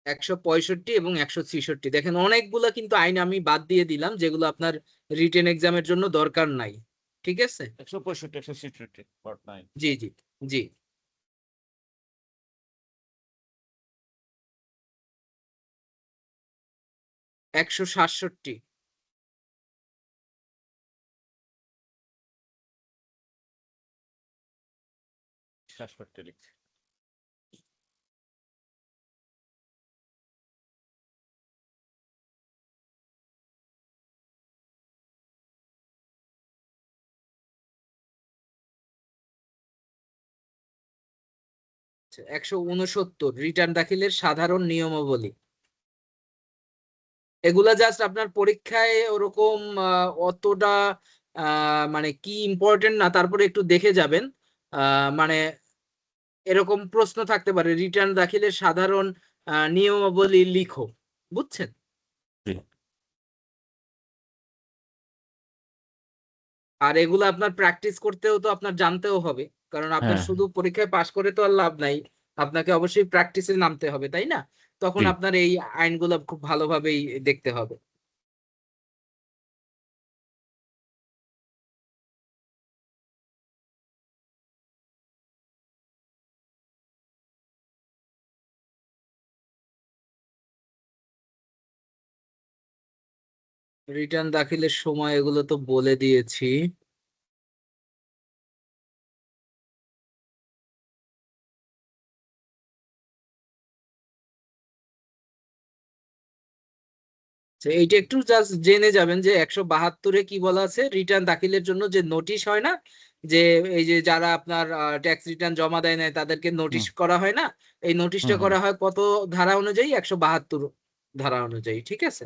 165 এবং 166 দেখেন, অনেকগুলা কিন্তু আইন আমি বাদ দিয়ে দিলাম যেগুলো আপনার রিটেন এক্সামের জন্য দরকার নাই। ঠিক আছে? 165, 166 পার্ট 9। জি জি জি। 167। 66 লিখছি। আচ্ছা, 169 রিটার্ন দাখিলের সাধারণ নিয়মাবলী। এগুলা জাস্ট আপনার পরীক্ষায় ওরকম অতটা মানে কি ইম্পর্টেন্ট না, তারপরে একটু দেখে যাবেন। মানে এরকম প্রশ্ন থাকতে পারে, রিটার্ন দাখিলের সাধারণ নিয়মাবলী লিখো। বুঝছেন? জি আর এগুলো আপনার প্র্যাকটিস করতেও তো আপনার জানতেও হবে, কারণ আপনার হ্যাঁ শুধু পরীক্ষায় পাশ করে তো আর লাভ নাই, আপনাকে অবশ্যই প্র্যাকটিসে নামতে হবে, তাই না? তখন জি। আপনার এই আইনগুলো খুব ভালোভাবেই দেখতে হবে। রিটার্ন দাখিলের সময় এগুলো তো বলে দিয়েছি। তো এইটা একটু জাস্ট জেনে যাবেন যে 172-এ কি বলা আছে, রিটার্ন দাখিলের জন্য যে নোটিশ হয় না, যে এই যে যারা আপনার ট্যাক্স রিটার্ন জমা দেয় না তাদেরকে নোটিশ হুম করা হয় না, এই হুম নোটিশটা হুম। করা হয় কত ধারা অনুযায়ী? 172 ধারা অনুযায়ী, ঠিক আছে?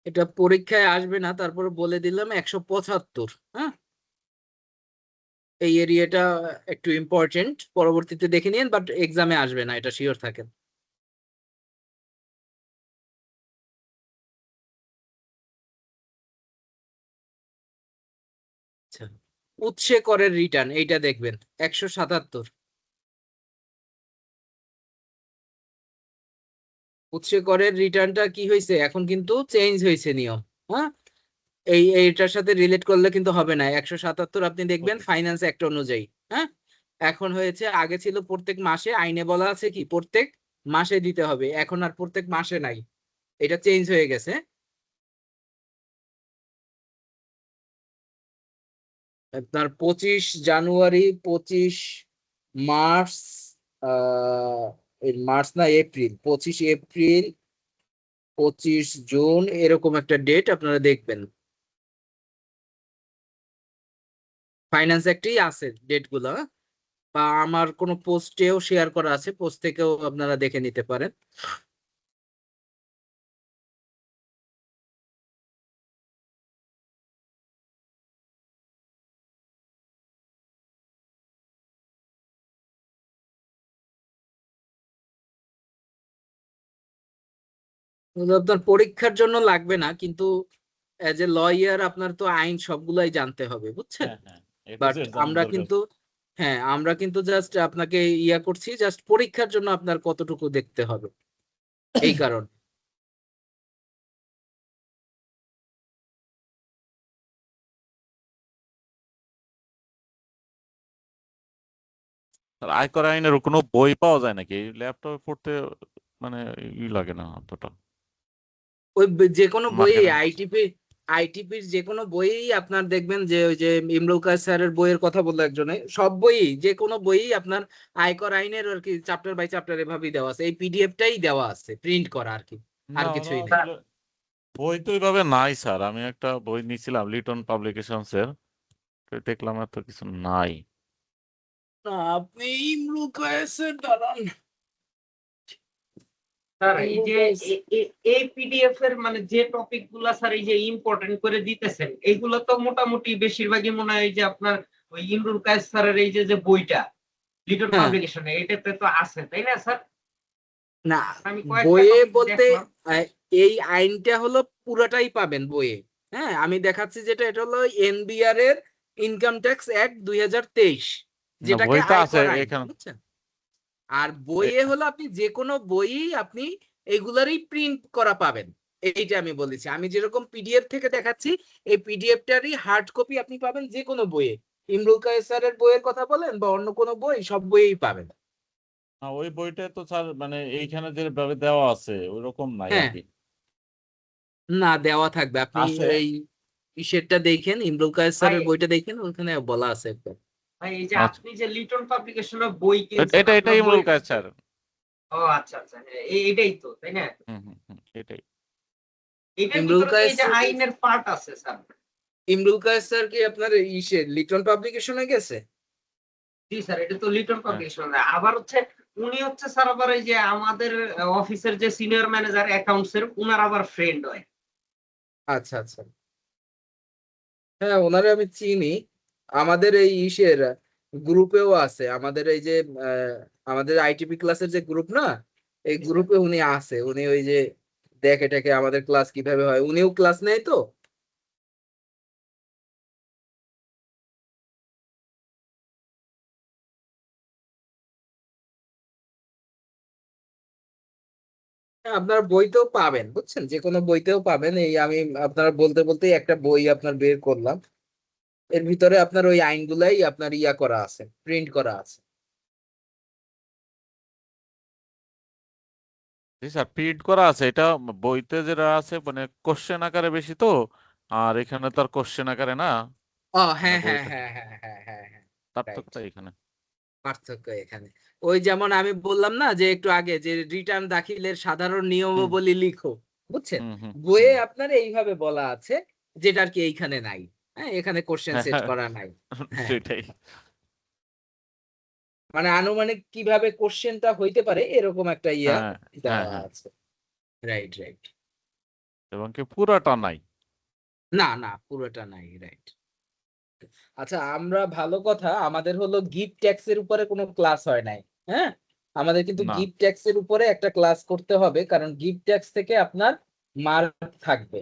এটা পরীক্ষায় আসবে না, তারপরে বলে দিলাম 175। হ্যাঁ, এই এরিয়াটা একটু ইম্পর্টেন্ট, পরবর্তীতে দেখে নিন, বাট এক্সামে আসবে না, এটা শিওর থাকেন। আচ্ছা, উৎসে করের রিটার্ন এইটা দেখবেন 177। উৎসে করের রিটার্নটা কি হয়েছে, এখন কিন্তু চেঞ্জ হয়েছে নিয়ম। হ্যাঁ, এইটার সাথে রিলেট করলে কিন্তু হবে না। 177 আপনি দেখবেন ফাইন্যান্স অ্যাক্ট অনুযায়ী। হ্যাঁ, এখন হয়েছে, আগে ছিল প্রত্যেক মাসে, আইনে বলা আছে কি প্রত্যেক মাসে দিতে হবে, এখন আর প্রত্যেক মাসে নাই, এটা চেঞ্জ হয়ে গেছে। আপনার 25 জানুয়ারি, 25 মার্চ, এই মার্চ না এপ্রিল, 25 এপ্রিল, 25 জুন, এরকম একটা ডেট আপনারা দেখবেন। ফাইন্যান্স অ্যাক্টেই আছে ডেট গুলা, বা আমার কোনো পোস্টেও শেয়ার করা আছে, পোস্ট থেকেও আপনারা দেখে নিতে পারেন। এগুলো আপনার পরীক্ষার জন্য লাগবে না, কিন্তু এজ এ লয়ার আপনার তো আইন সবগুলাই জানতে হবে, বুঝছেন? হ্যাঁ হ্যাঁ, এটা বাট যে জানা আমরা দরকার। কিন্তু, হ্যাঁ আমরা কিন্তু জাস্ট আপনাকে ইয়া করছি, জাস্ট পরীক্ষার জন্য আপনার কতটুকু দেখতে হবে, এই কারণ। আর আয়কর আইনের কোনো বই পাওয়া যায় নাকি? ল্যাপটপে পড়তে মানে লাগে না অতটা। ওই যে কোনো বই, মার্কেট। আইটিপির যে কোনো বইই আপনার দেখবেন, যে ওই যে ইমরুল কায়েস স্যারের বইয়ের কথা বললো একজনে, সব বই, যে কোনো বইই আপনার আয়কর আইনের আর কি চ্যাপ্টার বাই চ্যাপ্টার এভাবেই দেওয়া আছে, এই পিডিএফটাই দেওয়া আছে প্রিন্ট করা আর কি, আর না, ওরা কিছুই নেই। আসলে বই তো ওইভাবে নাই স্যার। আমি একটা বই নিয়েছিলাম লিটন পাবলিকেশনস এর, তো দেখলাম এত কিছু নাই। না, আপনি ইমরুল কায়েসের দাঁড়ান, স্যার এই ইমরুল যে কায়েস, এই পিডিএফ এর মানে যে টপিক গুলা স্যার এই যে ইম্পর্টেন্ট করে দিতেছেন, এইগুলো তো মোটামুটি বেশিরভাগই মনে হয় যে আপনার ওই ইমরুল কায়েস স্যারের এই যে বইটা লিটল হ্যাঁ, পাবলিকেশনে এটাতে তো আছে, তাই না স্যার? না আমি কয়েকটা বইয়ে টপিক বলতে দেখলাম। আহ, এই আইনটা হলো পুরাটাই পাবেন বইয়ে। হ্যাঁ, আমি দেখাচ্ছি যেটা, এটা হলো এনবিআর এর ইনকাম ট্যাক্স অ্যাক্ট 2023, না, যেটাকে বইটা আছে আয়কর আইন, এখানে। বুঝছেন? আর বইয়ে হলো আপনি যে কোনো বইই আপনি এগুলারই প্রিন্ট করা পাবেন, এইটা আমি বলেছি। আমি যেরকম পিডিএফ থেকে দেখাচ্ছি, এই পিডিএফটারই হার্ড কপি আপনি পাবেন যে কোনো বইয়ে, ইমরুল কায়েস স্যারের বইয়ের কথা বলেন বা অন্য কোনো বই, সব বইয়েই পাবেন। ওই বইটা তো স্যার মানে এইখানে যেভাবে দেওয়া আছে ওইরকম নাই আর হ্যাঁ, কি। না দেওয়া থাকবে, আপনি আছে। এই ইসেরটা দেখেন, ইমরুল কায়েস ভাই স্যারের বইটা দেখেন, ওখানে বলা আছে একদম। ভাই এই যে আচ্ছা, আপনি যে লিটন পাবলিকেশনের বই কিনছেন এটা আপনার বই। ইমরুল কায়েস স্যার। ও আচ্ছা আচ্ছা, হ্যাঁ, এইটাই তো, তাই না? হুম হুম হুম, এটাই। এটার ইমরুল ভিতরে তো এই কায়েস, যে আইনের পার্ট আছে স্যার। ইমরুল কায়েস স্যার কি আপনার ইসে লিটন পাবলিকেশনে গেছে? জি স্যার, এটা তো লিটন হ্যাঁ। পাবলিকেশন। আবার হচ্ছে উনি হচ্ছে স্যার আবার এই যে আমাদের অফিসের যে সিনিয়র ম্যানেজার অ্যাকাউন্টস এর, উনার আবার ফ্রেন্ড হয়। আচ্ছা আচ্ছা, হ্যাঁ ওনারে আমি চিনি, আমাদের এই ইসের গ্রুপেও আছে, আমাদের এই যে আহ, আমাদের আইটিপি ক্লাসের যে গ্রুপ না, এই জি স্যার। গ্রুপে উনি আছে, উনি ওই যে দেখে টেকে আমাদের ক্লাস কিভাবে হয়, উনিও ক্লাস নেয় তো। হ্যাঁ, আপনার বইতেও পাবেন, বুঝছেন, যে কোনো বইতেও পাবেন। এই আমি আপনার বলতে বলতেই একটা বই আপনার বের করলাম, এর ভিতরে আপনার ওই আইনগুলাই আপনার ইয়া করা আছে, প্রিন্ট করা আছে। জি স্যার, প্রিন্ট করা আছে এটা। বইতে যেটা আছে মানে কোশ্চেন আকারে বেশি তো, আর এখানে তো আর কোশ্চেন আকারে না। ও মানে হ্যাঁ হ্যাঁ বইটা হ্যাঁ হ্যাঁ হ্যাঁ হ্যাঁ হ্যাঁ রাইট, পার্থক্যটা এখানে। পার্থক্য এখানে। ওই যেমন আমি বললাম না যে একটু আগে যে রিটার্ন দাখিলের সাধারণ হুম নিয়মাবলী লিখো, বুঝছেন? হুম হুম বইয়ে হুম। আপনার এইভাবে বলা আছে, যেটা আর কি এইখানে নাই। হ্যাঁ, এখানে কোশ্চেন হ্যাঁ সেট হ্যাঁ, করা নাই। হ্যাঁ, সেটাই। মানে আনুমানিক কিভাবে কোশ্চেনটা হইতে পারে এরকম একটা ইয়া হ্যাঁ হ্যাঁ দেওয়া হ্যাঁ, আছে। Right right. এবং কি পুরাটা নাই। না না, পুরোটা নাই, রাইট। আচ্ছা, আমরা ভালো কথা আমাদের হলো গিফট ট্যাক্স এর উপরে কোনো ক্লাস হয় নাই। হ্যাঁ, আমাদের কিন্তু না, গিফট ট্যাক্স এর উপরে একটা ক্লাস করতে হবে, কারণ গিফট ট্যাক্স থেকে আপনার মার্ক থাকবে,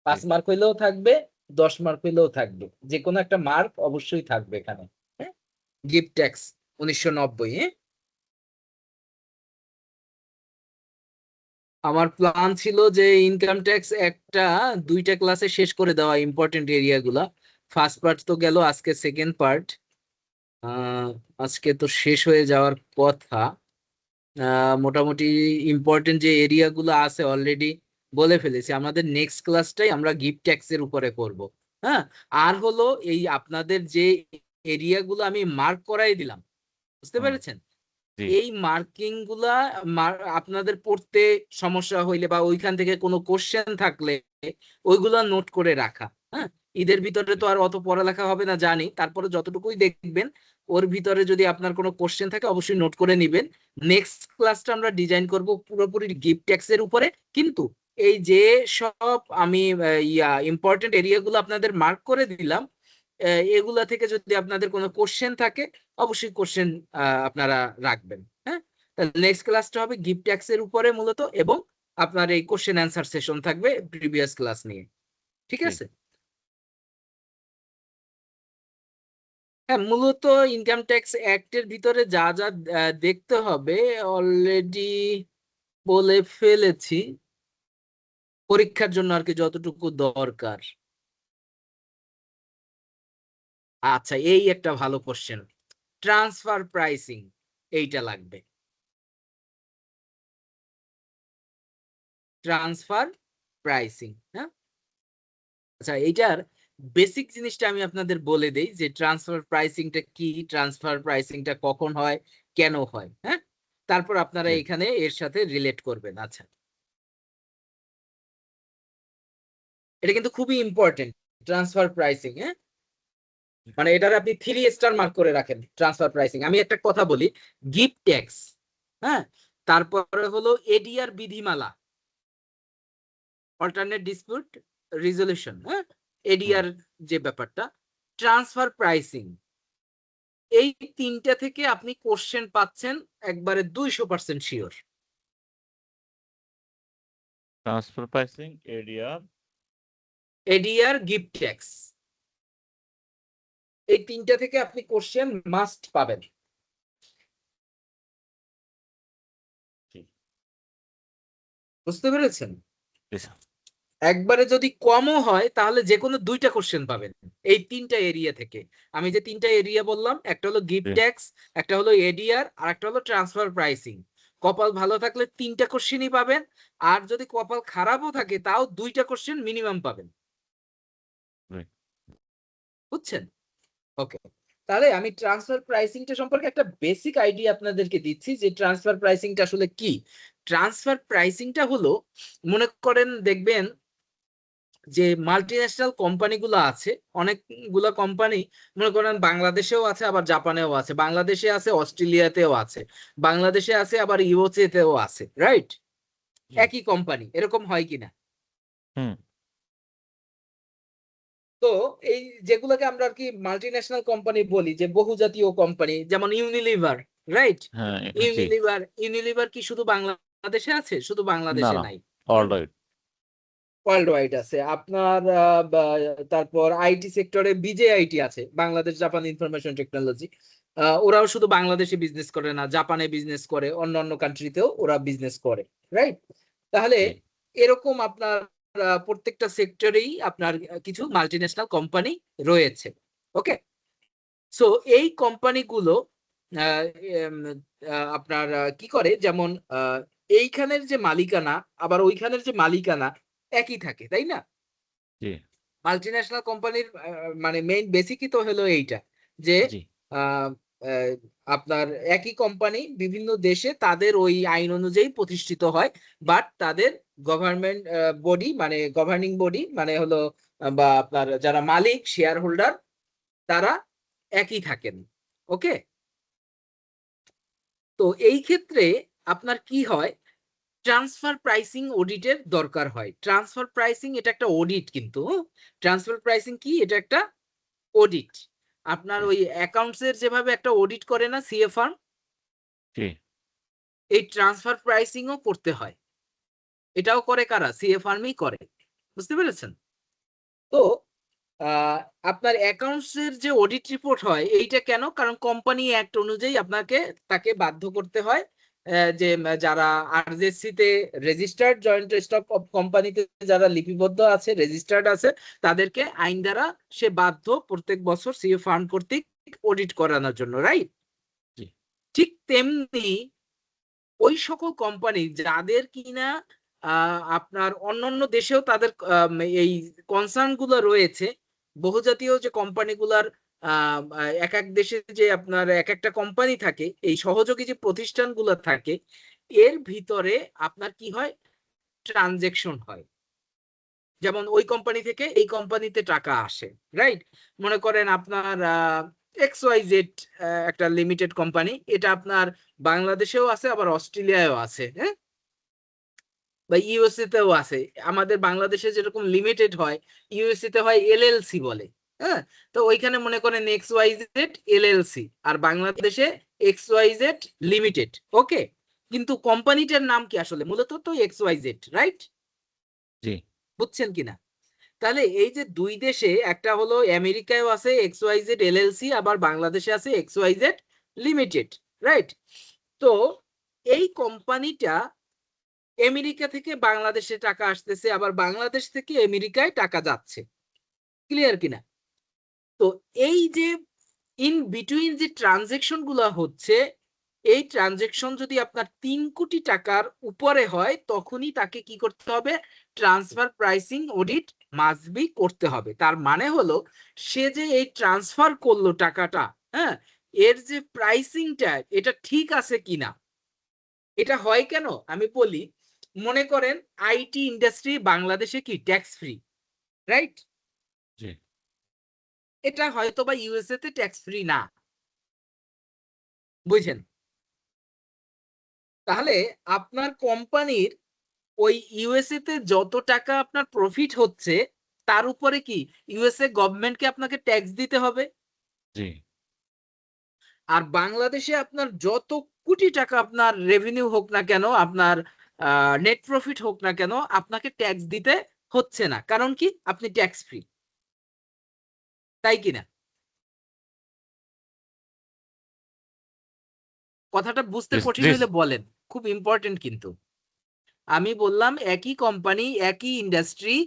5 ঠিক। মার্ক হইলেও থাকবে, 10 মার্ক হইলেও থাকবে, যে কোনো একটা মার্ক অবশ্যই থাকবে এখানে। হ্যাঁ, গিফট ট্যাক্স 1990। হ্যাঁ, আমার প্ল্যান ছিল যে ইনকাম ট্যাক্স একটা 2টা ক্লাসে শেষ করে দেওয়া, ইম্পর্টেন্ট এরিয়া গুলা। ফার্স্ট পার্ট তো গেল, আজকে সেকেন্ড পার্ট। আজকে তো শেষ হয়ে যাওয়ার কথা। মোটামুটি ইম্পর্টেন্ট যে এরিয়া গুলো আছে অলরেডি বলে ফেলেছি। আমাদের নেক্সট ক্লাসটাই আমরা গিফট ট্যাক্স এর উপরে করব। হ্যাঁ, আর হলো এই আপনাদের যে এরিয়া গুলো আমি মার্ক করাই দিলাম, বুঝতে হুম, পেরেছেন? জি এই মার্কিং গুলা আপনাদের পড়তে সমস্যা হইলে বা ওইখান থেকে কোনো কোশ্চেন থাকলে ওইগুলা নোট করে রাখা। হ্যাঁ, ঈদের ভিতরে জি তো আর অত পড়ালেখা হবে না জানি, তারপরে যতটুকুই দেখবেন ওর ভিতরে যদি আপনার কোনো কোশ্চেন থাকে অবশ্যই নোট করে নিবেন। নেক্সট ক্লাসটা আমরা ডিজাইন করব পুরোপুরি গিফট ট্যাক্স এর উপরে, কিন্তু এই যে সব আমি ইম্পর্টেন্ট এরিয়াগুলো আপনাদের মার্ক করে দিলাম, এগুলা থেকে যদি আপনাদের কোনো কোশ্চেন থাকে অবশ্যই কোশ্চেন আপনারা রাখবেন। হ্যাঁ, নেক্সট ক্লাসটা হবে গিফট ট্যাক্স এর উপরে মূলত, এবং আপনার এই কোশ্চেন অ্যান্সার সেশন থাকবে প্রিভিয়াস ক্লাস নিয়ে। ঠিক ঠিক। আছে? হ্যাঁ, মূলত ইনকাম ট্যাক্স অ্যাক্টের ভিতরে যা যা দেখতে হবে অলরেডি বলে ফেলেছি, পরীক্ষার জন্য আর কি যতটুকু দরকার। আচ্ছা, এই একটা ভালো কোশ্চেন, ট্রান্সফার প্রাইসিং, এইটা লাগবে। ট্রান্সফার প্রাইসিং, হ্যাঁ। আচ্ছা, এইটার বেসিক জিনিসটা আমি আপনাদের বলে দেই যে ট্রান্সফার প্রাইসিংটা কি, ট্রান্সফার প্রাইসিংটা কখন হয়, কেন হয়। হ্যাঁ, তারপর আপনারা জি এখানে এর সাথে রিলেট করবেন। আচ্ছা, এটা কিন্তু খুবই ইম্পর্টেন্ট, ট্রান্সফার প্রাইসিং। হ্যাঁ, মানে এটার আপনি 3 স্টার মার্ক করে রাখেন ট্রান্সফার প্রাইসিং। আমি একটা কথা বলি, গিফট ট্যাক্স, হ্যাঁ, তারপরে হলো এডিআর বিধিমালা, অল্টারনেট ডিসপিউট রিজলিউশন, হ্যাঁ, হুম, এডিআর যে ব্যাপারটা, ট্রান্সফার প্রাইসিং, এই 3টা থেকে আপনি কোশ্চেন পাচ্ছেন একবারে 200% sure. Transfer pricing, ADR. ADR, gift tax, এই 3টা থেকে আপনি কোশ্চেন মাস্ট পাবেন। ঠিক। বুঝতে পেরেছেন? জি স্যার। একবারে যদি কমও হয় তাহলে যে কোনো 2টা কোশ্চেন পাবেন এই 3টা এরিয়া থেকে। আমি যে 3টা এরিয়া বললাম, একটা হলো গিফট জি ট্যাক্স, একটা হলো এডিআর, আর একটা হলো ট্রান্সফার প্রাইসিং। কপাল ভালো থাকলে 3টা কোশ্চেনই পাবেন, আর যদি কপাল খারাপও থাকে তাও 2টা কোশ্চেন মিনিমাম পাবেন। জি। বুঝছেন? ওকে, তাহলে আমি ট্রান্সফার প্রাইসিংটা সম্পর্কে একটা বেসিক আইডিয়া আপনাদেরকে দিচ্ছি যে ট্রান্সফার প্রাইসিংটা আসলে কি। ট্রান্সফার প্রাইসিংটা হলো, মনে করেন দেখবেন যে মাল্টিন্যাশনাল কোম্পানিগুলো আছে, অনেকগুলো কোম্পানি মনে করেন বাংলাদেশেও আছে আবার জাপানেও আছে, বাংলাদেশে আছে অস্ট্রেলিয়াতেও আছে, বাংলাদেশে আছে আবার ইউএসএ তেও আছে, রাইট? জি। একই কোম্পানি, এরকম হয় কিনা? হুম। তো এই যেগুলোকে আমরা আর কি মাল্টিন্যাশনাল কোম্পানি বলি, যে বহুজাতীয় কোম্পানি, যেমন ইউনিলিভার, রাইট? হ্যাঁ, জি। ইউনিলিভার কি শুধু বাংলাদেশে আছে? শুধু না বাংলাদেশে না, নাই, অল রাইট। ওয়ার্ল্ড ওয়াইড আছে আপনার। তারপর আইটি সেক্টরে বিজেআইটি আছে, বাংলাদেশ জাপান ইনফরমেশন টেকনোলজি। ওরাও শুধু বাংলাদেশে বিজনেস করে না, জাপানে বিজনেস করে, অন্য অন্য কান্ট্রিতেও ওরা বিজনেস করে, রাইট? তাহলে জি এরকম আপনার প্রত্যেকটা সেক্টরেই আপনার কিছু মাল্টিন্যাশনাল কোম্পানি রয়েছে। ওকে, সো এই কোম্পানিগুলো আপনার কি করে, যেমন এইখানের যে মালিকানা আবার ওইখানের যে মালিকানা একই থাকে, তাই না? জি মাল্টিন্যাশনাল কোম্পানির মানে মেইন বেসিকই তো হলো এইটা যে জি আহ, আহ, আপনার একই কোম্পানি বিভিন্ন দেশে তাদের ওই আইন অনুযায়ী প্রতিষ্ঠিত হয়, বাট তাদের গভর্নমেন্ট বডি মানে গভর্নিং বডি মানে হলো বা আপনার যারা মালিক শেয়ার হোল্ডার তারা একই থাকেন। ওকে, তো এই ক্ষেত্রে আপনার কি হয়, ট্রান্সফার প্রাইসিং অডিটের দরকার হয়। ট্রান্সফার প্রাইসিং এটা একটা অডিট, কিন্তু ট্রান্সফার প্রাইসিং কি, এটা একটা অডিট। আপনার জি ওই অ্যাকাউন্টস এর যেভাবে একটা অডিট করে না সিএ ফার্ম, জি এই ট্রান্সফার প্রাইসিংও করতে হয়। এটাও করে কারা, সিএ ফার্মই করে। বুঝতে পেরেছেন? তো আহ, আপনার অ্যাকাউন্টস এর যে অডিট রিপোর্ট হয় এইটা কেন, কারণ কোম্পানি অ্যাক্ট অনুযায়ী আপনাকে তাকে বাধ্য করতে হয় যে যারা আরজেসি তে রেজিস্টার্ড জয়েন্ট স্টক অফ কোম্পানিতে যারা লিপিবদ্ধ আছে রেজিস্টার্ড আছে তাদেরকে আইন দ্বারা সে বাধ্য প্রত্যেক বছর সিএ ফার্ম কর্তৃক অডিট করানোর জন্য, রাইট? জি ঠিক তেমনি ওই সকল কোম্পানি যাদের কিনা আপনার অন্যান্য দেশেও তাদের এই কনসার্ন গুলো রয়েছে, বহুজাতীয় যে কোম্পানিগুলার এক এক দেশে যে আপনার এক একটা কোম্পানি থাকে, এই সহযোগী যে প্রতিষ্ঠানগুলো থাকে, এর ভিতরে আপনার কি হয়, ট্রানজেকশন হয়। যেমন ওই কোম্পানি থেকে এই কোম্পানিতে টাকা আসে, রাইট? মনে করেন আপনার XYZ একটা লিমিটেড কোম্পানি, এটা আপনার বাংলাদেশেও আছে আবার অস্ট্রেলিয়ায়ও আছে, হ্যাঁ, বা ইউএসএ তেও আছে। আমাদের বাংলাদেশে যেরকম লিমিটেড হয়, ইউএসএ তে হয় এলএলসি বলে। হ্যাঁ, তো ওইখানে মনে করেন XYZ এলএলসি, আর বাংলাদেশে XYZ লিমিটেড। ওকে, কিন্তু কোম্পানিটার নাম কি আসলে, মূলত তো XYZ, রাইট? জি বুঝছেন কিনা? তাহলে এই যে দুই দেশে, একটা হলো আমেরিকায়ও আছে XYZ এলএলসি, আবার বাংলাদেশে আছে XYZ লিমিটেড, রাইট? তো এই কোম্পানিটা আমেরিকা থেকে বাংলাদেশে টাকা আসতেছে, আবার বাংলাদেশ থেকে আমেরিকায় টাকা যাচ্ছে। ক্লিয়ার কিনা? তো এই যে ইন বিটুইন যে ট্রানজেকশন গুলো হচ্ছে, এই ট্রানজেকশন যদি আপনার 3 কোটি টাকার উপরে হয় তখনই তাকে কি করতে হবে, transfer pricing audit must be করতে হবে। তার মানে হলো সে যে এই ট্রান্সফার করলো টাকাটা, হ্যাঁ, এর যে প্রাইসিংটা এটা ঠিক আছে কিনা। এটা হয় কেন আমি বলি, মনে করেন আইটি ইন্ডাস্ট্রি বাংলাদেশে কি ট্যাক্স ফ্রি, রাইট? জি এটা হয়তো বা ইউএসএ তে ট্যাক্স ফ্রি না, বুঝছেন? তাহলে আপনার কোম্পানির ওই ইউএসএ তে যত টাকা আপনার প্রফিট হচ্ছে তার উপরে কি ইউএসএ গভর্নমেন্টকে আপনাকে ট্যাক্স দিতে হবে। জি আর বাংলাদেশে আপনার যত কোটি টাকা আপনার রেভিনিউ হোক না কেন, আপনার নেট প্রফিট হোক না কেন, আপনাকে ট্যাক্স দিতে হচ্ছে না। কারণ কি, আপনি ট্যাক্স ফ্রি, তাই কিনা? কথাটা বুঝতে জি কঠিন জি হইলে বলেন, খুব ইম্পর্টেন্ট কিন্তু। আমি বললাম একই কোম্পানি একই ইন্ডাস্ট্রি,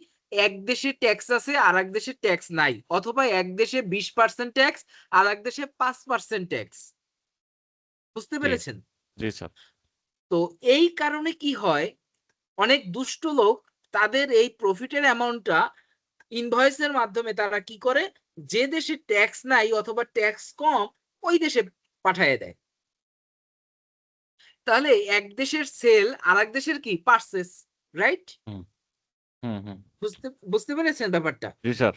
এক দেশে ট্যাক্স আছে আর এক দেশে ট্যাক্স নাই, অথবা এক দেশে 20% ট্যাক্স আর এক দেশে 5% ট্যাক্স। বুঝতে জি পেরেছেন? জি স্যার তো এই কারণে কি হয়, অনেক দুষ্ট লোক তাদের এই প্রফিটের অ্যামাউন্টটা ইনভয়েসের মাধ্যমে তারা কি করে, যে দেশে ট্যাক্স নাই অথবা ট্যাক্স কম ওই দেশে পাঠিয়ে দেয়। তাহলে এক দেশের সেল আর এক দেশের কি পারচেস, রাইট? হুম হুম হুম বুঝতে বুঝতে পেরেছেন ব্যাপারটা? জি স্যার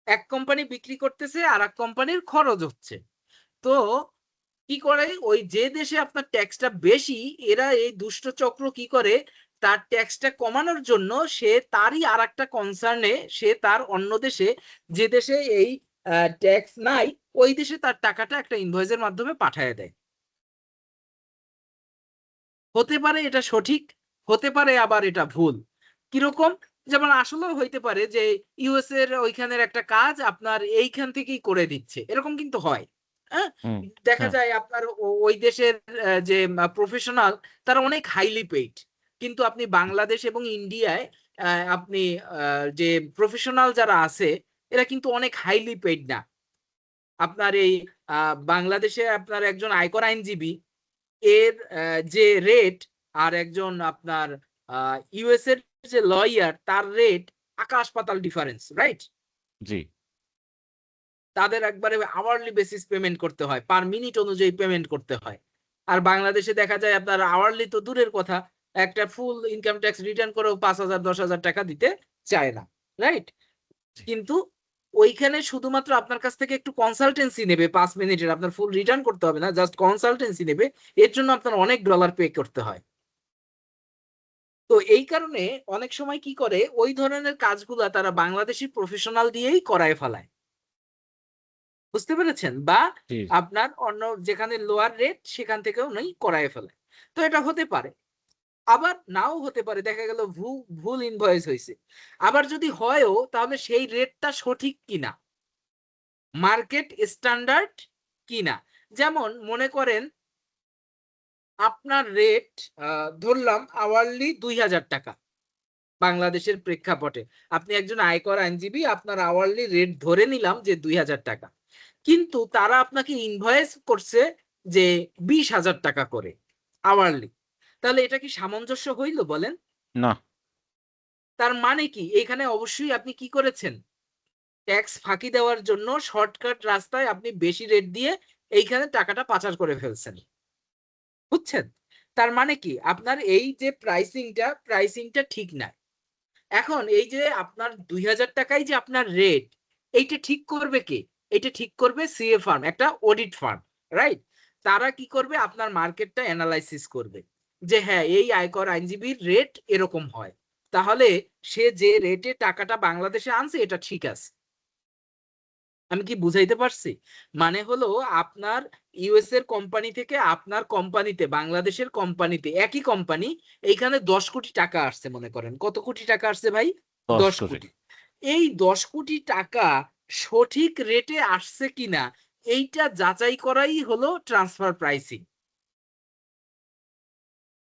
এক কোম্পানি বিক্রি করতেছে আর এক কোম্পানির খরচ হচ্ছে। তো কি করে, ওই যে দেশে আপনার ট্যাক্সটা বেশি, এরা এই দুষ্ট চক্র কি করে, তার ট্যাক্সটা কমানোর জন্য সে তারই আর একটা কনসার্নে সে তার অন্য দেশে, যে দেশে এই ট্যাক্স নাই, ওই দেশে তার টাকাটা একটা ইনভয়েসের মাধ্যমে পাঠিয়ে দেয়। হতে পারে এটা সঠিক, হতে পারে আবার এটা ভুল। কিরকম, যেমন আসলেও হইতে পারে যে ইউএস এর ওইখানের একটা কাজ আপনার এইখান থেকেই করে দিচ্ছে, এরকম কিন্তু হয়। হ্যাঁ, হুম দেখা হ্যাঁ যায় আপনার ওই দেশের যে প্রফেশনাল তারা অনেক হাইলি পেইড, কিন্তু আপনি বাংলাদেশ এবং ইন্ডিয়ায় আপনি যে প্রফেশনাল যারা আছে এরা কিন্তু অনেক হাইলি পেইড না। আপনার এই বাংলাদেশে আপনার একজন আয়কর আইনজীবী এর যে রেট আর একজন আপনার ইউএস এর যে লয়ার তার রেট আকাশ পাতাল ডিফারেন্স, রাইট? জি তাদের একবারে আওয়ারলি বেসিস পেমেন্ট করতে হয়, পার মিনিট অনুযায়ী পেমেন্ট করতে হয়। আর বাংলাদেশে দেখা যায় আপনার আওয়ারলি তো দূরের কথা, একটা ফুল ইনকাম ট্যাক্স রিটার্ন করেও 5,000 10,000 টাকা দিতে চায় না, রাইট? জি কিন্তু ওইখানে শুধুমাত্র আপনার কাছ থেকে একটু কনসালটেন্সি নেবে 5 মিনিটের, আপনার ফুল রিটার্ন করতে হবে না, জাস্ট কনসালটেন্সি নেবে। এর জন্য আপনার অনেক ডলার পে করতে হয়। তো এই কারণে অনেক সময় কি করে, ওই ধরনের কাজগুলা তারা বাংলাদেশি প্রফেশনাল দিয়েই করায় ফেলায়। বুঝতে পেরেছেন? বা জি আপনার অন্য যেখানে লোয়ার রেট সেখান থেকেও নাই করায় ফেলে। তো এটা হতে পারে। আবার নাও হতে পারে। দেখা গেল ভুল ইনভয়েস হইছে। আবার যদি হয়ও তাহলে সেই রেটটা সঠিক কিনা, মার্কেট স্ট্যান্ডার্ড কিনা। যেমন মনে করেন আপনার রেট ধরলাম আওয়ারলি ৳২,০০০ বাংলাদেশের প্রেক্ষাপটে। আপনি একজন আয়কর আইনজীবী, আপনার আওয়ারলি রেট ধরে নিলাম যে ৳২,০০০। কিন্তু তারা আপনাকে ইনভয়েস করছে যে ৳২০,০০০ করে আওয়ারলি। তাহলে এটা কি সামঞ্জস্য হইল বলেন? না তার মানে কি? এখানে অবশ্যই আপনি কি করেছেন? ট্যাক্স ফাঁকি দেওয়ার জন্য শর্টকাট রাস্তায় আপনি বেশি রেট দিয়ে এইখানে টাকাটা পাচার করে ফেলছেন। বুঝছেন? তার মানে কি? আপনার এই যে প্রাইসিংটা ঠিক না। এখন এই যে আপনার ৳২,০০০ যে আপনার রেট, এইটা ঠিক করবে কে? এটা ঠিক করবে সিএ ফার্ম, একটা অডিট ফার্ম, রাইট? তারা কি করবে? আপনার মার্কেটটা এনালাইসিস করবে। যে হ্যাঁ, এই আয়কর আইনজীবীর রেট এরকম হয়। তাহলে সে যে রেটে টাকাটা বাংলাদেশে আনছে এটা ঠিক আছে। আমি কি বুঝাইতে পারছি? মানে হলো আপনার ইউএস এর কোম্পানি থেকে আপনার কোম্পানিতে, বাংলাদেশের কোম্পানিতে, একই কোম্পানি, এইখানে ১০ কোটি টাকা আসছে মনে করেন। কত কোটি টাকা আসছে ভাই? 10 ১০ কোটি কোটি। এই ১০ কোটি টাকা সঠিক রেটে আসছে কিনা এইটা যাচাই করাই হলো ট্রান্সফার প্রাইসিং।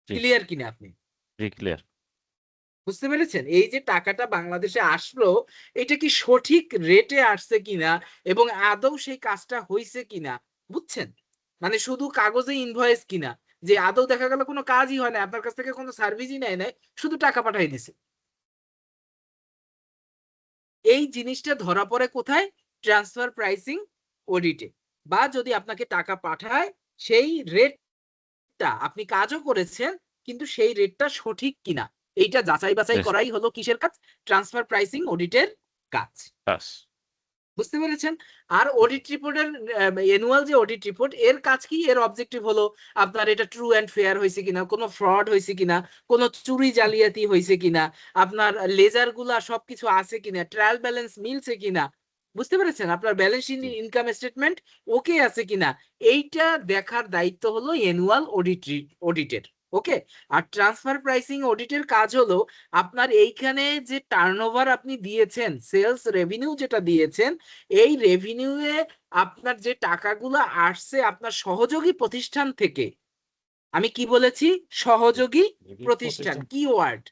জি ক্লিয়ার কিনা আপনি? জি ক্লিয়ার বুঝতে পেরেছেন? এই যে টাকাটা বাংলাদেশে আসলো, এটা কি সঠিক রেটে আসছে কিনা এবং আদৌ সেই কাজটা হইছে কিনা, বুঝছেন? মানে শুধু কাগজে ইনভয়েস কিনা, যে আদৌ দেখা গেল কোন কাজই হয় নাই, আপনার কাছ থেকে কোন সার্ভিসই নেয় নাই, শুধু টাকা পাঠায় দিছে। এই জিনিসটা ধরা পড়ে কোথায়? ট্রান্সফার প্রাইসিং অডিটে। বা যদি আপনাকে টাকা পাঠায়, সেই রেটটা আপনি কাজও করেছেন, কিন্তু সেই রেটটা সঠিক কিনা, এইটা যাচাই বাছাই বেশ করাই হলো কিসের কাজ? ট্রান্সফার প্রাইসিং অডিটের কাজ। কাজ বুঝতে পেরেছেন? আর অডিট রিপোর্টের অ্যানুয়াল যে অডিট রিপোর্ট, এর কাজ কি? এর অবজেক্টিভ হলো আপনার এটা ট্রু অ্যান্ড ফেয়ার হইছে কিনা, কোন ফ্রড হইছে কিনা, কোন চুরি জালিয়াতি হইছে কিনা, আপনার লেজার গুলা সবকিছু আছে কিনা, ট্রায়াল ব্যালেন্স মিলছে কিনা। বুঝতে পেরেছেন? আপনার ব্যালেন্স শিট, জি ইনকাম স্টেটমেন্ট ওকে আছে কিনা। এইটা দেখার দায়িত্ব হলো অ্যানুয়াল অডিটের। ওকে? আর ট্রান্সফার প্রাইসিং অডিটের কাজ হলো আপনার এইখানে যে টার্নওভার আপনি দিয়েছেন, সেলস রেভিনিউ যেটা দিয়েছেন, এই রেভিনিউ এ আপনার যে টাকাগুলো আসছে আপনার সহযোগী প্রতিষ্ঠান থেকে। আমি কি বলেছি? সহযোগী প্রতিষ্ঠান, প্রতিষ্ঠান কিওয়ার্ড।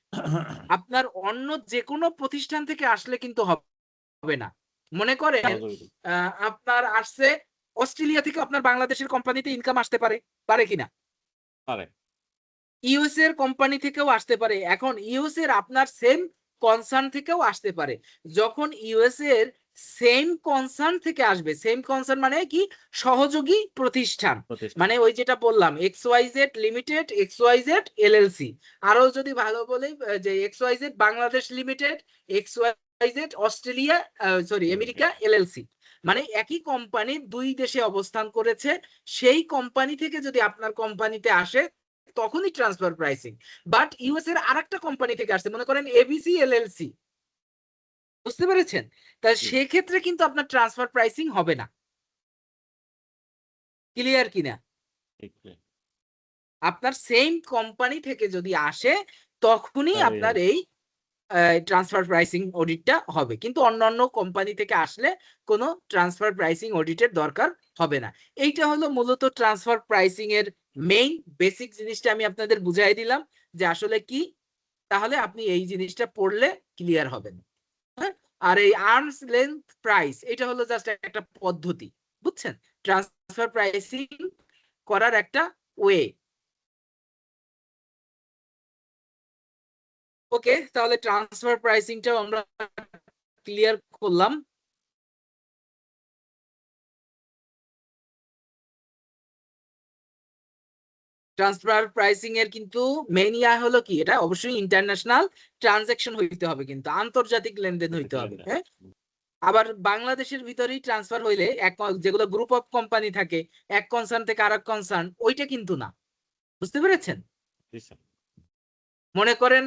আপনার অন্য যেকোনো প্রতিষ্ঠান থেকে আসলে কিন্তু হবে না। মনে করেন সহযোগিতা আপনার আসছে অস্ট্রেলিয়া থেকে, আপনার বাংলাদেশের কোম্পানিতে ইনকাম আসতে পারে, পারে কিনা? পারে ইউএস এর কোম্পানি থেকেও আসতে পারে। এখন ইউএস এর আপনার সেম কনসার্ন থেকেও আসতে পারে। যখন ইউএস এর সেম কনসার্ন থেকে আসবে, সেম কনসার্ন মানে কি? সহযোগী প্রতিষ্ঠান। প্রতিষ্ঠান মানে ওই যেটা বললাম XYZ লিমিটেড, XYZ LLC। আরো যদি ভালো বলি যে XYZ Bangladesh limited, XYZ Australia sorry America America LLC। মানে একই কোম্পানি ২ দেশে অবস্থান করেছে। সেই কোম্পানি থেকে যদি আপনার কোম্পানিতে আসে তখনই ট্রান্সফার প্রাইসিং। বাট ইউএস এর আরেকটা কোম্পানি থেকে আসছে, মনে করেন এবিসি এলএলসি। বুঝতে পেরেছেন? তা জি সেক্ষেত্রে কিন্তু আপনার ট্রান্সফার প্রাইসিং হবে না। ক্লিয়ার কিনা? ঠিক clear। আপনার সেম কোম্পানি থেকে যদি আসে তখনই তাহলেই আপনার হবে এই ট্রান্সফার প্রাইসিং অডিটটা হবে। কিন্তু অন্যান্য কোম্পানি থেকে আসলে কোনো ট্রান্সফার প্রাইসিং অডিটের দরকার হবে না। এইটা হলো মূলত ট্রান্সফার প্রাইসিং এর মেইন বেসিক জিনিসটা আমি আপনাদের বুঝাই দিলাম যে আসলে কি। তাহলে আপনি এই জিনিসটা পড়লে ক্লিয়ার হবেন। হ্যাঁ? আর এই আর্মস লেংথ প্রাইস এটা হলো জাস্ট একটা পদ্ধতি। বুঝছেন? ট্রান্সফার প্রাইসিং করার একটা ওয়ে। ওকে, তাহলে ট্রান্সফার প্রাইসিংটাও আমরা ক্লিয়ার করলাম। ট্রান্সফার প্রাইসিং এর কিন্তু মেইন ইয়া হলো কি, এটা অবশ্যই ইন্টারন্যাশনাল ট্রানজাকশন হইতে হবে, কিন্তু আন্তর্জাতিক লেনদেন হইতে হবে। হ্যাঁ, আবার বাংলাদেশের ভিতরেই ট্রান্সফার হইলে যেগুলো গ্রুপ অফ কোম্পানি থাকে এক কনসার্ন থেকে আরেক কনসার্ন, ওইটা কিন্তু না। বুঝতে পেরেছেন? জি স্যার। মনে করেন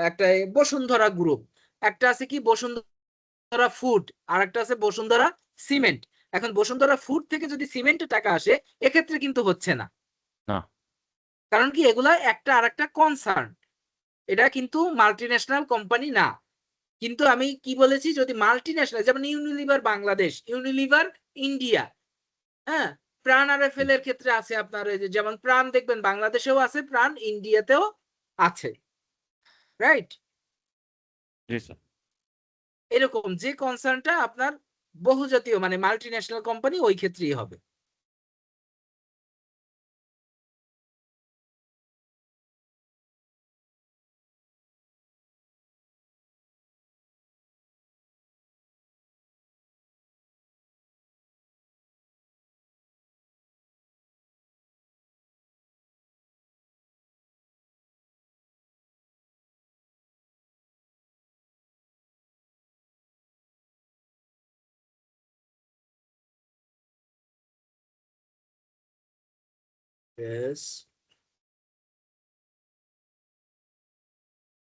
একটা বসুন্ধরা গ্রুপ, একটা আছে কি বসুন্ধরা ফুড, আর একটা আছে বসুন্ধরা সিমেন্ট। এখন বসুন্ধরা ফুড থেকে যদি সিমেন্টের টাকা আসে, এক্ষেত্রে কিন্তু হচ্ছে না। না। কারণ কি, এগুলা একটা আরেকটা কনসার্ন, এটা কিন্তু মাল্টিন্যাশনাল কোম্পানি না। কিন্তু আমি কি বলেছি, যদি মাল্টিন্যাশনাল, যেমন ইউনিলিভার বাংলাদেশ, ইউনিলিভার ইন্ডিয়া, হ্যাঁ, প্রাণ আরএফএল এর ক্ষেত্রে আছে আপনার, যেমন প্রাণ দেখবেন বাংলাদেশেও আছে, প্রাণ ইন্ডিয়াতেও আছে, রাইট? জি স্যার। এরকম যে কনসার্নটা আপনার বহুজাতীয় মানে মাল্টিন্যাশনাল কোম্পানি, ওই ক্ষেত্রেই হবে। Yes.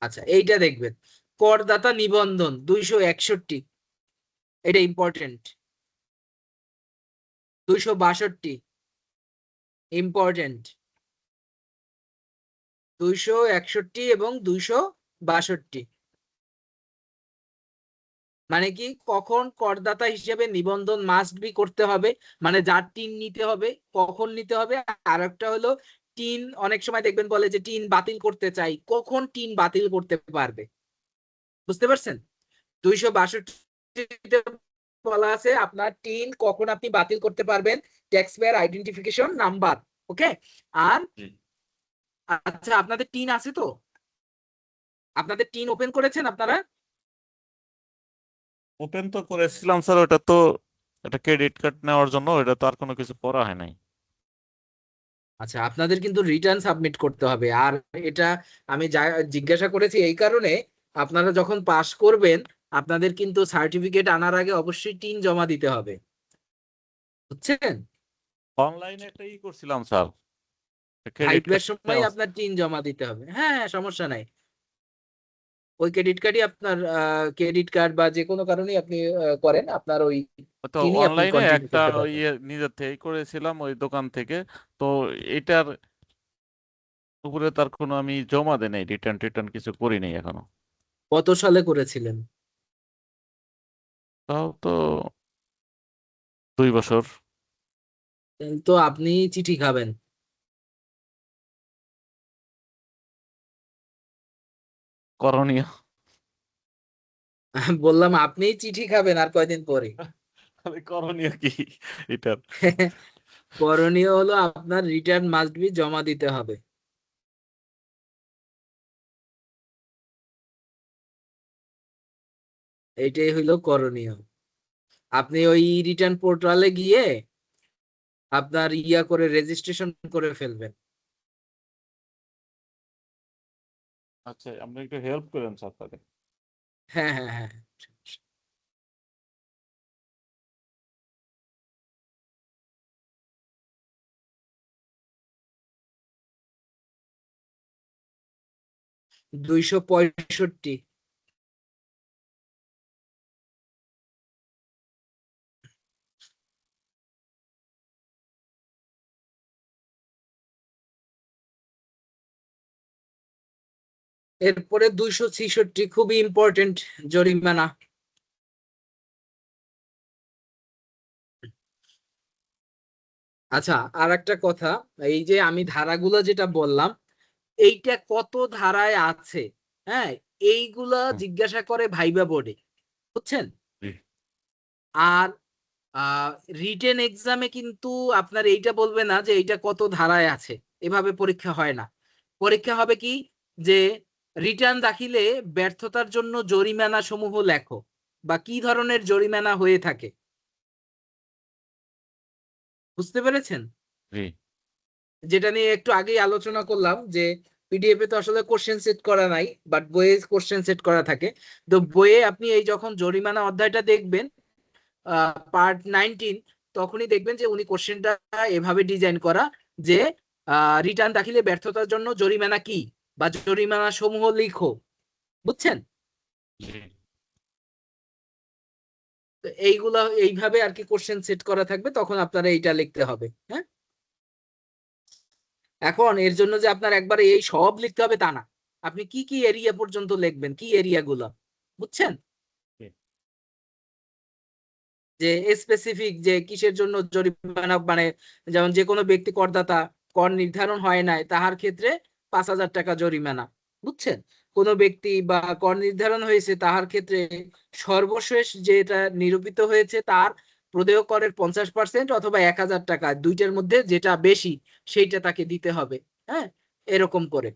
আচ্ছা, এইটা দেখবেন, করদাতা নিবন্ধন 261, এটা ইম্পর্টেন্ট। 262 ইম্পর্টেন্ট। 261 এবং 262 মানে কি, কখন করদাতা হিসেবে নিবন্ধন মাস্ট বি করতে হবে, মানে যার টিন নিতে হবে, কখন নিতে হবে। আর একটা হলো টিন, অনেক সময় দেখবেন বলে যে টিন বাতিল করতে চাই, কখন টিন বাতিল করতে পারবে। বুঝতে পারছেন? 262 বলা আছে আপনার টিন কখন আপনি বাতিল করতে পারবেন, ট্যাক্স পেয়ার আইডেন্টিফিকেশন নাম্বার। ওকে। আর জি। আচ্ছা, আপনাদের টিন আছে তো? আপনাদের টিন ওপেন করেছেন আপনারা? ওপেন তো করেছিলাম স্যার, ওটা তো এটা ক্রেডিট কার্ড নেওয়ার জন্য, এটা তো আর কোনো কিছু করা হয় নাই। আচ্ছা, আপনাদের কিন্তু রিটার্ন সাবমিট করতে হবে। আর এটা আমি জিজ্ঞাসা করেছি এই কারণে, আপনারা যখন পাস করবেন আপনাদের কিন্তু সার্টিফিকেট আনার আগে অবশ্যই টিন জমা দিতে হবে। বুঝছেন? অনলাইনে একটা করছিলাম স্যার, ক্রেডিট ভাইবার কার্ড সময় আপনার টিন জমা দিতে হবে। হ্যাঁ হ্যাঁ, সমস্যা নাই। ওই ক্রেডিট কার্ডই আপনার, ক্রেডিট কার্ড বা যে কোনো কারণেই আপনি করেন, আপনার ওই তো টিনই আপনি অনলাইনে কন্টিনিউ একটা করতে ওই পারবেন। নিজের থেকে করেছিলাম ওই দোকান থেকে। তো এটার উপরে তার কোনো আমি জমা দেই নাই, রিটার্ন টিটার্ন কিছু করি নাই এখনো। কত সালে করেছিলেন? তাও তো 2 বছর। তো আপনি চিঠি খাবেন। করণীয়। বললাম আপনি চিঠি খাবেন আর কয়দিন পরে। করণীয় কি এটার? করণীয় হলো আপনার রিটার্ন মাস্ট বি জমা দিতে হবে। এইটাই হইলো করণীয়। আপনি ওই রিটার্ন পোর্টালে গিয়ে আপনার ইয়া করে রেজিস্ট্রেশন করে ফেলবেন। আচ্ছা, আপনি একটু হেল্প করেন স্যার তাহলে। হ্যাঁ হ্যাঁ হ্যাঁ। 265। এরপরে 266 খুবই ইম্পর্টেন্ট জরিমানা। আচ্ছা, আর একটা কথা, এই যে আমি ধারাগুলো যেটা বললাম, এইটা কত ধারায় আছে, হ্যাঁ, এইগুলা হুম, জিজ্ঞাসা করে ভাইবা বোর্ডে। বুঝছেন? জি। আর রিটেন এক্সামে কিন্তু আপনার এইটা বলবে না যে এইটা কত ধারায় আছে, এভাবে পরীক্ষা হয় না। পরীক্ষা হবে কি, যে রিটার্ন দাখিলে ব্যর্থতার জন্য জরিমানা সমূহ লেখো, বা কি ধরনের জরিমানা হয়ে থাকে। বুঝতে পেরেছেন? জি। যেটা নিয়ে একটু আগেই আলোচনা করলাম যে পিডিএফ এ তো আসলে কোশ্চেন সেট করা নাই, বাট বইয়ে কোশ্চেন সেট করা থাকে। তো বইয়ে আপনি এই যখন জরিমানা অধ্যায়টা দেখবেন পার্ট 19, তখনই দেখবেন যে উনি কোশ্চেনটা এভাবে ডিজাইন করা যে রিটার্ন দাখিলে ব্যর্থতার জন্য জরিমানা কি বা জরিমানা সমূহ লিখো, বুঝছেন? জি। তো এইগুলা এইভাবে আর কি কোশ্চেন সেট করা থাকবে, তখন আপনারা এইটা লিখতে হবে। হ্যাঁ, এখন এর জন্য যে আপনার একবারে এই সব লিখতে হবে তা না, আপনি কি কি এরিয়া পর্যন্ত লিখবেন, কি এরিয়া গুলো, বুঝছেন? জি। যে স্পেসিফিক যে কিসের জন্য জরিমানা, মানে যেমন যে কোনো ব্যক্তি করদাতা, কর নির্ধারণ হয় নাই তাহার ক্ষেত্রে 5,000 টাকা জরিমানা, বুঝছেন? কোনো ব্যক্তি বা কর নির্ধারণ হয়েছে তাহার ক্ষেত্রে সর্বশেষ যেটা নিরূপিত হয়েছে তার প্রদেয় করের 50% অথবা 1,000 টাকা, দুইটার মধ্যে যেটা বেশি সেইটা তাকে দিতে হবে। হ্যাঁ, এরকম করে।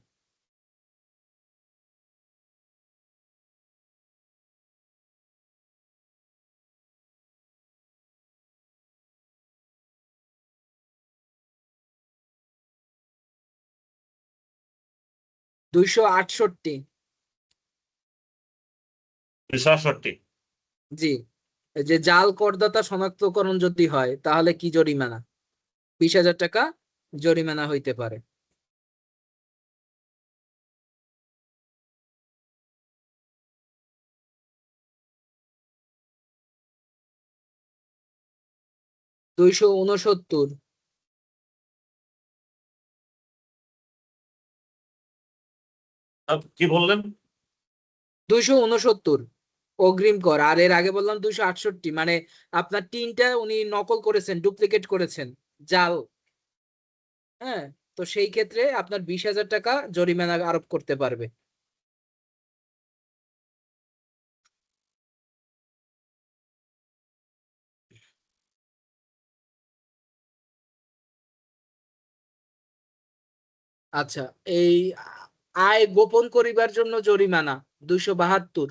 দুইশো 68। 268। জি, এই যে জাল করদাতা শনাক্তকরণ যদি হয় তাহলে কি জরিমানা? 20,000 টাকা জরিমানা হইতে পারে। দুইশো 69। কি বললেন? 269 অগ্রিম কর। আর এর আগে বললাম 268, মানে আপনার টিনটা উনি নকল করেছেন, ডুপ্লিকেট করেছেন, জাল। হ্যাঁ, তো সেই ক্ষেত্রে আপনার 20,000 টাকা জরিমানা আরোপ করতে পারবে। আচ্ছা, এই আয় গোপন করিবার জন্য জরিমানা 272।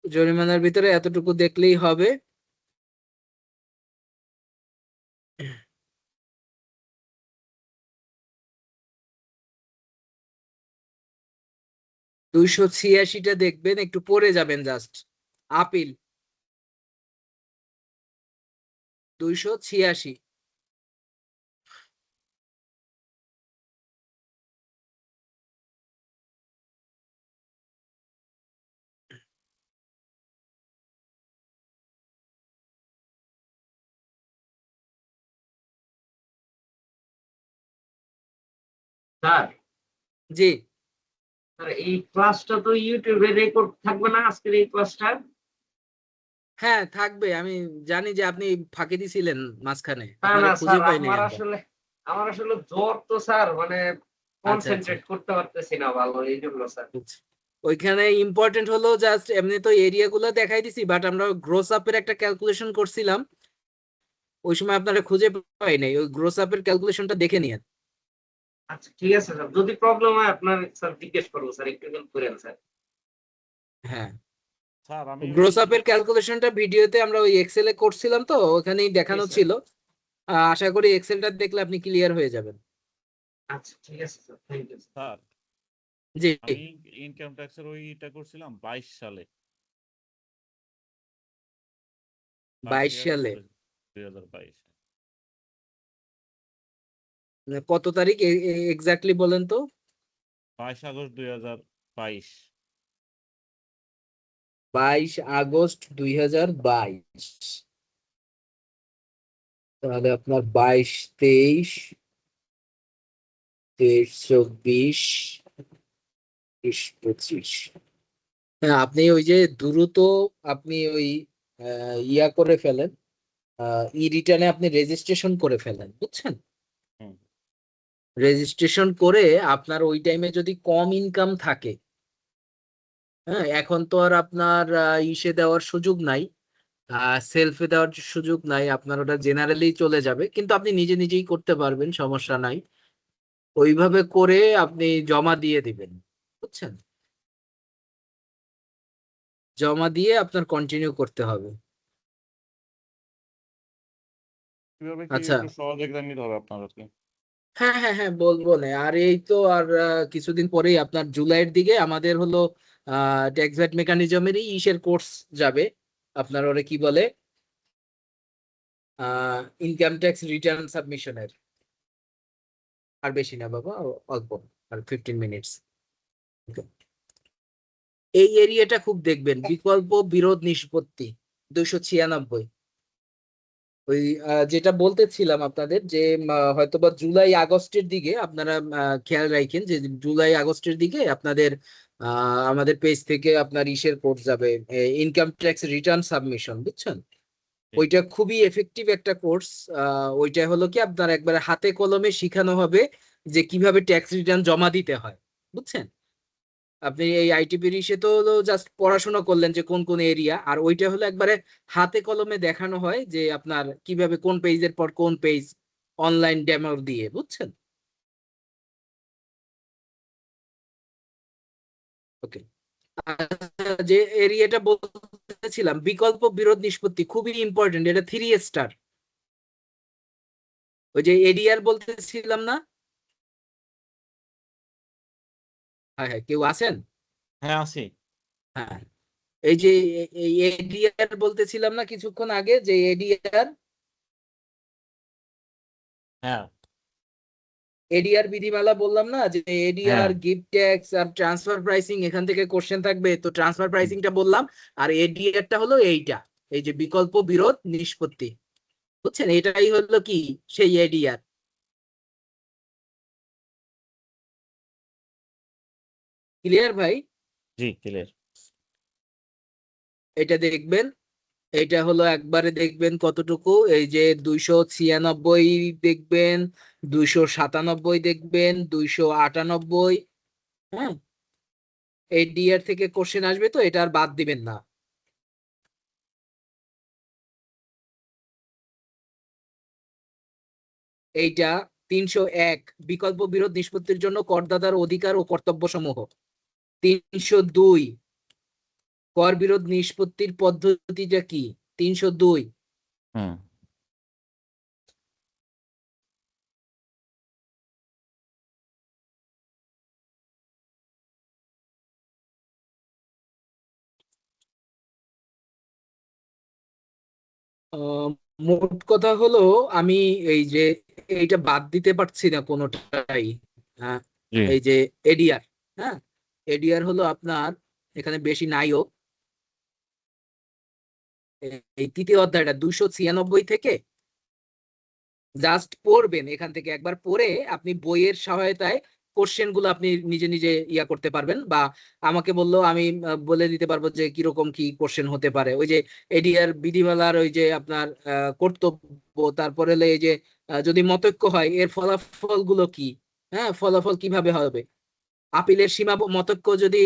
জরিমানার ভিতরে এতটুকু দেখলেই হবে। 286টা দেখবেন, একটু পড়ে যাবেন জাস্ট। আপিল 286। স্যার, জি, স্যার এই ক্লাসটা তো ইউটিউবে রেকর্ড থাকবে না আজকের এই ক্লাসটা? হ্যাঁ থাকবে। আমি জানি যে আপনি ফাঁকি দিছিলেন মাঝখানে, না আপনারে না খুঁজে স্যার, পাই নাই আমার আমরা। আসলে আমার আসলে জ্বর তো স্যার, মানে আচ্ছা আচ্ছা, কনসেন্ট্রেট করতে পারতেছি না ভালো, এই জন্য স্যার। বুঝছি। ওইখানে ইম্পর্টেন্ট হলো জাস্ট, এমনি তো এরিয়া গুলো দেখাই দিছি, বাট আমরা গ্রোস আপের একটা ক্যালকুলেশন করছিলাম, ওই সময় আপনারা খুঁজে পাই নাই। ওই গ্রোস আপের ক্যালকুলেশনটা দেখে নিয়েন। আচ্ছা ঠিক আছে স্যার, যদি প্রবলেম হয় আপনার স্যার জিজ্ঞেস করবো স্যার, একটু হেল্প করেন স্যার। হ্যাঁ, স্যার আমি ওই গ্রোস আপের ক্যালকুলেশনটা ভিডিওতে আমরা ওই এক্সেলে করছিলাম, তো ওখানেই জি দেখানো স্যার। ছিল। আশা করি এক্সেলটা দেখলে আপনি ক্লিয়ার হয়ে যাবেন। আচ্ছা ঠিক আছে sir, thank you sir. Sir ji, আমি ইনকাম ট্যাক্সের ওইটা করছিলাম 22 সালে, 22 22 আগস্ট সালে 2022। কত তারিখ এক্স্যাক্টলি বলেন তো? 22 আগস্ট 2022। 22 আগস্ট 2022। তাহলে আপনার 22, 23, 24, 25। হ্যাঁ, আপনি ওই যে দ্রুত আপনি ওই ইয়া করে ফেলেন, ই রিটার্নে আপনি রেজিস্ট্রেশন করে ফেলেন, বুঝছেন? হুম। রেজিস্ট্রেশন করে আপনার ওই টাইমে যদি কম ইনকাম থাকে, হ্যাঁ, এখন তো আর আপনার ইসে দেওয়ার সুযোগ নাই, সেলফে দেওয়ার সুযোগ নাই, আপনার ওটা জেনারেলি চলে যাবে, কিন্তু আপনি নিজে নিজেই করতে পারবেন, সমস্যা নাই। ওইভাবে করে আপনি জমা দিয়ে দিবেন, বুঝছেন? জমা দিয়ে আপনার কন্টিনিউ করতে হবে। কিভাবে কি আচ্ছা, একটু সহজ এক্সাম নিতে হবে আপনার কাছে? হ্যাঁ হ্যাঁ হ্যাঁ, বলবো না আর, এই তো আর কিছুদিন পরেই আপনার জুলাইয়ের দিকে আমাদের হলো ট্যাক্স ভ্যাট মেকানিজমেরই ইসের কোর্স যাবে, আপনার ওরে কি বলে, ইনকাম ট্যাক্স রিটার্ন সাবমিশনের। আর বেশি না বাবা, অল্প, আর 15 মিনিটস। এই এরিয়াটা খুব দেখবেন, বিকল্প বিরোধ নিষ্পত্তি 296। ওই যেটা বলতেছিলাম আপনাদের যে হয়তোবা জুলাই আগস্টের দিকে আপনারা খেয়াল রাখেন যে জুলাই আগস্টের দিকে আপনাদের আমাদের পেজ থেকে আপনার ইসের কোর্স যাবে, ইনকাম ট্যাক্স রিটার্ন সাবমিশন, বুঝছেন? জি। ওইটা খুবই এফেক্টিভ একটা কোর্স। ওইটা হলো কি আপনার একবারে হাতে কলমে শিখানো হবে যে কিভাবে ট্যাক্স রিটার্ন জমা দিতে হয়, বুঝছেন? আপনি এই আইটিপির ইসে তো জাস্ট পড়াশোনা করলেন যে কোন কোন এরিয়া, আর ওইটা হলো একবারে হাতে কলমে দেখানো হয় যে আপনার কিভাবে কোন পেজের পর কোন পেজ অনলাইন ডেমো দিয়ে, বুঝছেন? ওকে। যে এরিয়াটা বলতেছিলাম বিকল্প বিরোধ নিষ্পত্তি, খুবই ইম্পর্টেন্ট, এটা 3 স্টার। ওই যে এডিআর বলতেছিলাম না, হ্যাঁ হ্যাঁ, কেউ আছেন? হ্যাঁ, আছি। হ্যাঁ, এই যে এই এডিআর বলতেছিলাম না কিছুক্ষণ আগে, যে এডিআর, হ্যাঁ, এডিআর বিধিমালা বললাম না, যে হ্যাঁ। এডিআর, গিফট ট্যাক্স আর ট্রান্সফার প্রাইসিং, এখান থেকে কোশ্চেন থাকবে, তো ট্রান্সফার প্রাইসিংটা বললাম, আর এডিআরটা হলো এইটা, এই যে বিকল্প বিরোধ নিষ্পত্তি, বুঝছেন? এটাই হলো কি সেই এডিআর। ক্লিয়ার ভাই? জি, ক্লিয়ার। এটা দেখবেন, এটা হলো একবারে দেখবেন কতটুকু, এই যে 296 দেখবেন, 297 দেখবেন, 298। হ্যাঁ, এডিআর থেকে কোশ্চেন আসবে, তো এটা আর বাদ দিবেন না। এইটা 301, বিকল্প বিরোধ নিষ্পত্তির জন্য করদাতার অধিকার ও কর্তব্য সমূহ। 302, কর বিরোধ নিষ্পত্তির পদ্ধতিটা কি। 302, হুম। আহ, মোট কথা হলো, আমি এই যে এইটা বাদ দিতে পারছি না কোনোটাই। হ্যাঁ, জি। এই যে এডিআর, হ্যাঁ, এডিআর হলো আপনার এখানে বেশি নাইও, এই তৃতীয় অধ্যায়টা 296 থেকে জাস্ট পড়বেন, এখান থেকে একবার পড়ে আপনি বইয়ের সহায়তায় কোশ্চেন গুলো আপনি নিজে নিজে ইয়া করতে পারবেন, বা আমাকে বললো আমি বলে দিতে পারবো যে কিরকম কি কোশ্চেন হতে পারে। ওই যে এডিআর বিধিমালার ওই যে আপনার কর্তব্য, তারপরে হলো এই যে যদি মতৈক্য হয় এর ফলাফল গুলো কি, হ্যাঁ, ফলাফল কিভাবে হবে, আপিলের সীমা, মতৈক্য যদি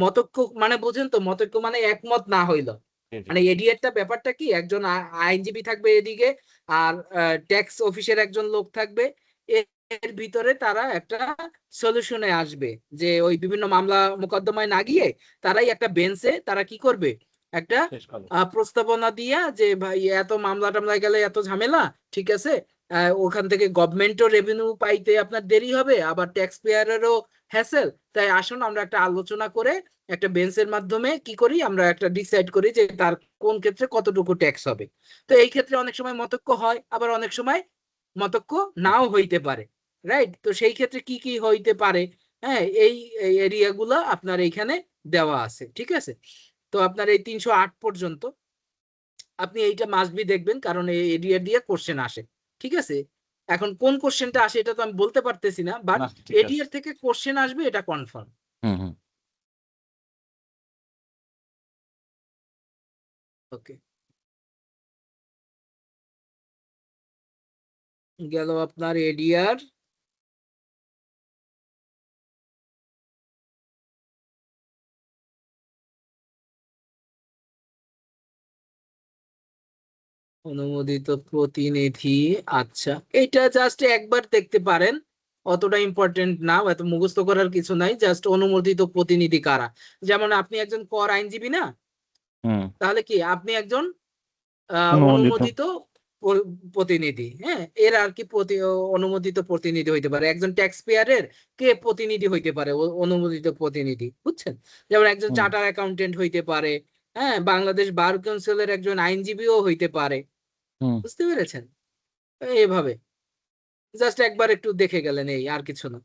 মতৈক্য মানে বোঝেন তো, মতৈক্য মানে একমত না হইল, জি, জি। মানে এডিএরটা ব্যাপারটা কি, একজন আইনজীবী থাকবে এদিকে, আর ট্যাক্স অফিসের একজন লোক থাকবে, এর ভিতরে তারা একটা সলিউশনে আসবে, যে ওই বিভিন্ন মামলা মোকদ্দমায় না গিয়ে তারাই একটা বেঞ্চে তারা কি করবে, একটা শেষ কালো। প্রস্তাবনা দিয়া যে ভাই এত মামলা টামলায় গেলে এত ঝামেলা, ঠিক আছে, ওখান থেকে গভর্নমেন্টও রেভিনিউ পাইতে আপনার দেরি হবে, আবার ট্যাক্স পেয়ারেরও হ্যাসেল, তাই আসুন আমরা একটা আলোচনা করে একটা বেঞ্চের মাধ্যমে কি করি, আমরা একটা ডিসাইড করি যে তার কোন ক্ষেত্রে কতটুকু ট্যাক্স হবে। তো এই ক্ষেত্রে অনেক সময় মতৈক্য হয়, আবার অনেক সময় মতৈক্য নাও হইতে পারে, রাইট? তো সেই ক্ষেত্রে কি কি হইতে পারে, হ্যাঁ, এই এরিয়া গুলো আপনার এইখানে দেওয়া আছে, ঠিক আছে? তো আপনার এই 308 পর্যন্ত আপনি এইটা মাস্ট বি দেখবেন, কারণ এই এরিয়া দিয়ে কোশ্চেন আসে, ঠিক আছে? এখন কোন কোশ্চেনটা আসে এটা তো আমি বলতে পারতেছি না, বাট না, ঠিক আছে। এডিআর থেকে কোশ্চেন আসবে এটা কনফার্ম। হুম, হুম। ওকে, গেল আপনার এডিআর। অনুমোদিত প্রতিনিধি, আচ্ছা এটা জাস্ট একবার দেখতে পারেন, অতটা ইম্পর্টেন্ট না, এত মুখস্থ করার কিছু নাই, জাস্ট অনুমোদিত প্রতিনিধি কারা। যেমন আপনি একজন কর আইনজীবী না, হুম তাহলে কি আপনি একজন অনুমোদিত অনুমোদিত প্রতিনিধি, হ্যাঁ, এর আর কি অনুমোদিত প্রতিনিধি হইতে পারে। একজন ট্যাক্স পেয়ারের কে প্রতিনিধি হইতে পারে, অনুমোদিত প্রতিনিধি, বুঝছেন? যেমন একজন হুম চার্টার অ্যাকাউন্টেন্ট হইতে পারে, হ্যাঁ, বাংলাদেশ বার কাউন্সিলের একজন আইনজীবীও হইতে পারে, হুম বুঝতে পেরেছেন? এইভাবে জাস্ট একবার একটু দেখে গেলেন, এই আর কিছু না।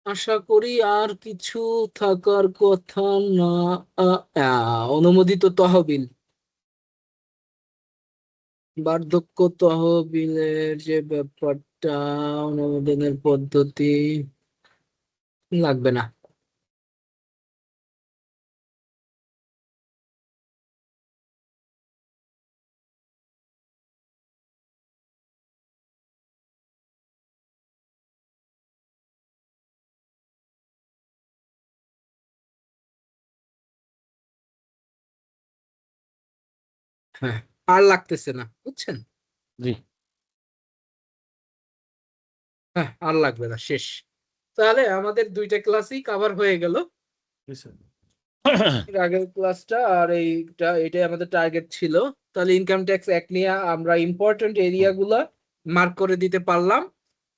আশা করি আর কিছু থাকার কথা না। অনুমোদিত তহবিল, বার্ধক্য তহবিলের যে ব্যাপারটা, অনুমোদনের পদ্ধতি লাগবে না। হ্যাঁ, আর লাগতেছে না, বুঝছেন? জি হ্যাঁ, আর লাগবে না, শেষ। তাহলে আমাদের দুইটা ক্লাসই কভার হয়ে গেল, জি স্যার এর আগের ক্লাসটা আর এইটা, এটাই আমাদের টার্গেট ছিল। তাহলে ইনকাম ট্যাক্স অ্যাক্ট নিয়ে আমরা ইম্পর্টেন্ট এরিয়া গুলা মার্ক করে দিতে পারলাম।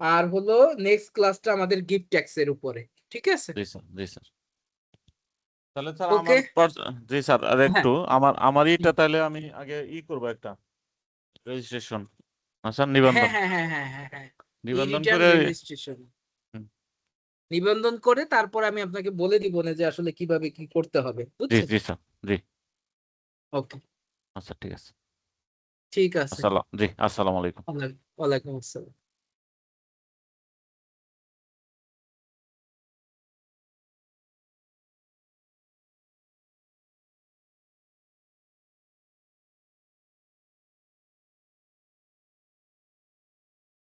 আর হলো নেক্সট ক্লাসটা আমাদের গিফট ট্যাক্স এর উপরে, ঠিক আছে? জি স্যার জি স্যার তাহলে স্যার ওকে। জি স্যার আর হ্যাঁ, একটু আমার ইটা তাহলে আমি আগে করবো একটা রেজিস্ট্রেশন স্যার হ্যাঁ, নিবন্ধন হ্যাঁ, হ্যাঁ, হ্যাঁ, হ্যাঁ, হ্যাঁ, ই নিবন্ধন রিটার্ন করে রেজিস্ট্রেশন হুম, নিবন্ধন করে তারপর আমি আপনাকে বলে দিব না যে আসলে কিভাবে কি করতে হবে, জি বুঝছেন? জি স্যার জি ওকে, আচ্ছা ঠিক আছে ঠিক আছে। জি আসসালামু আলাইকুম ওয়ালাইকুম আসসালাম।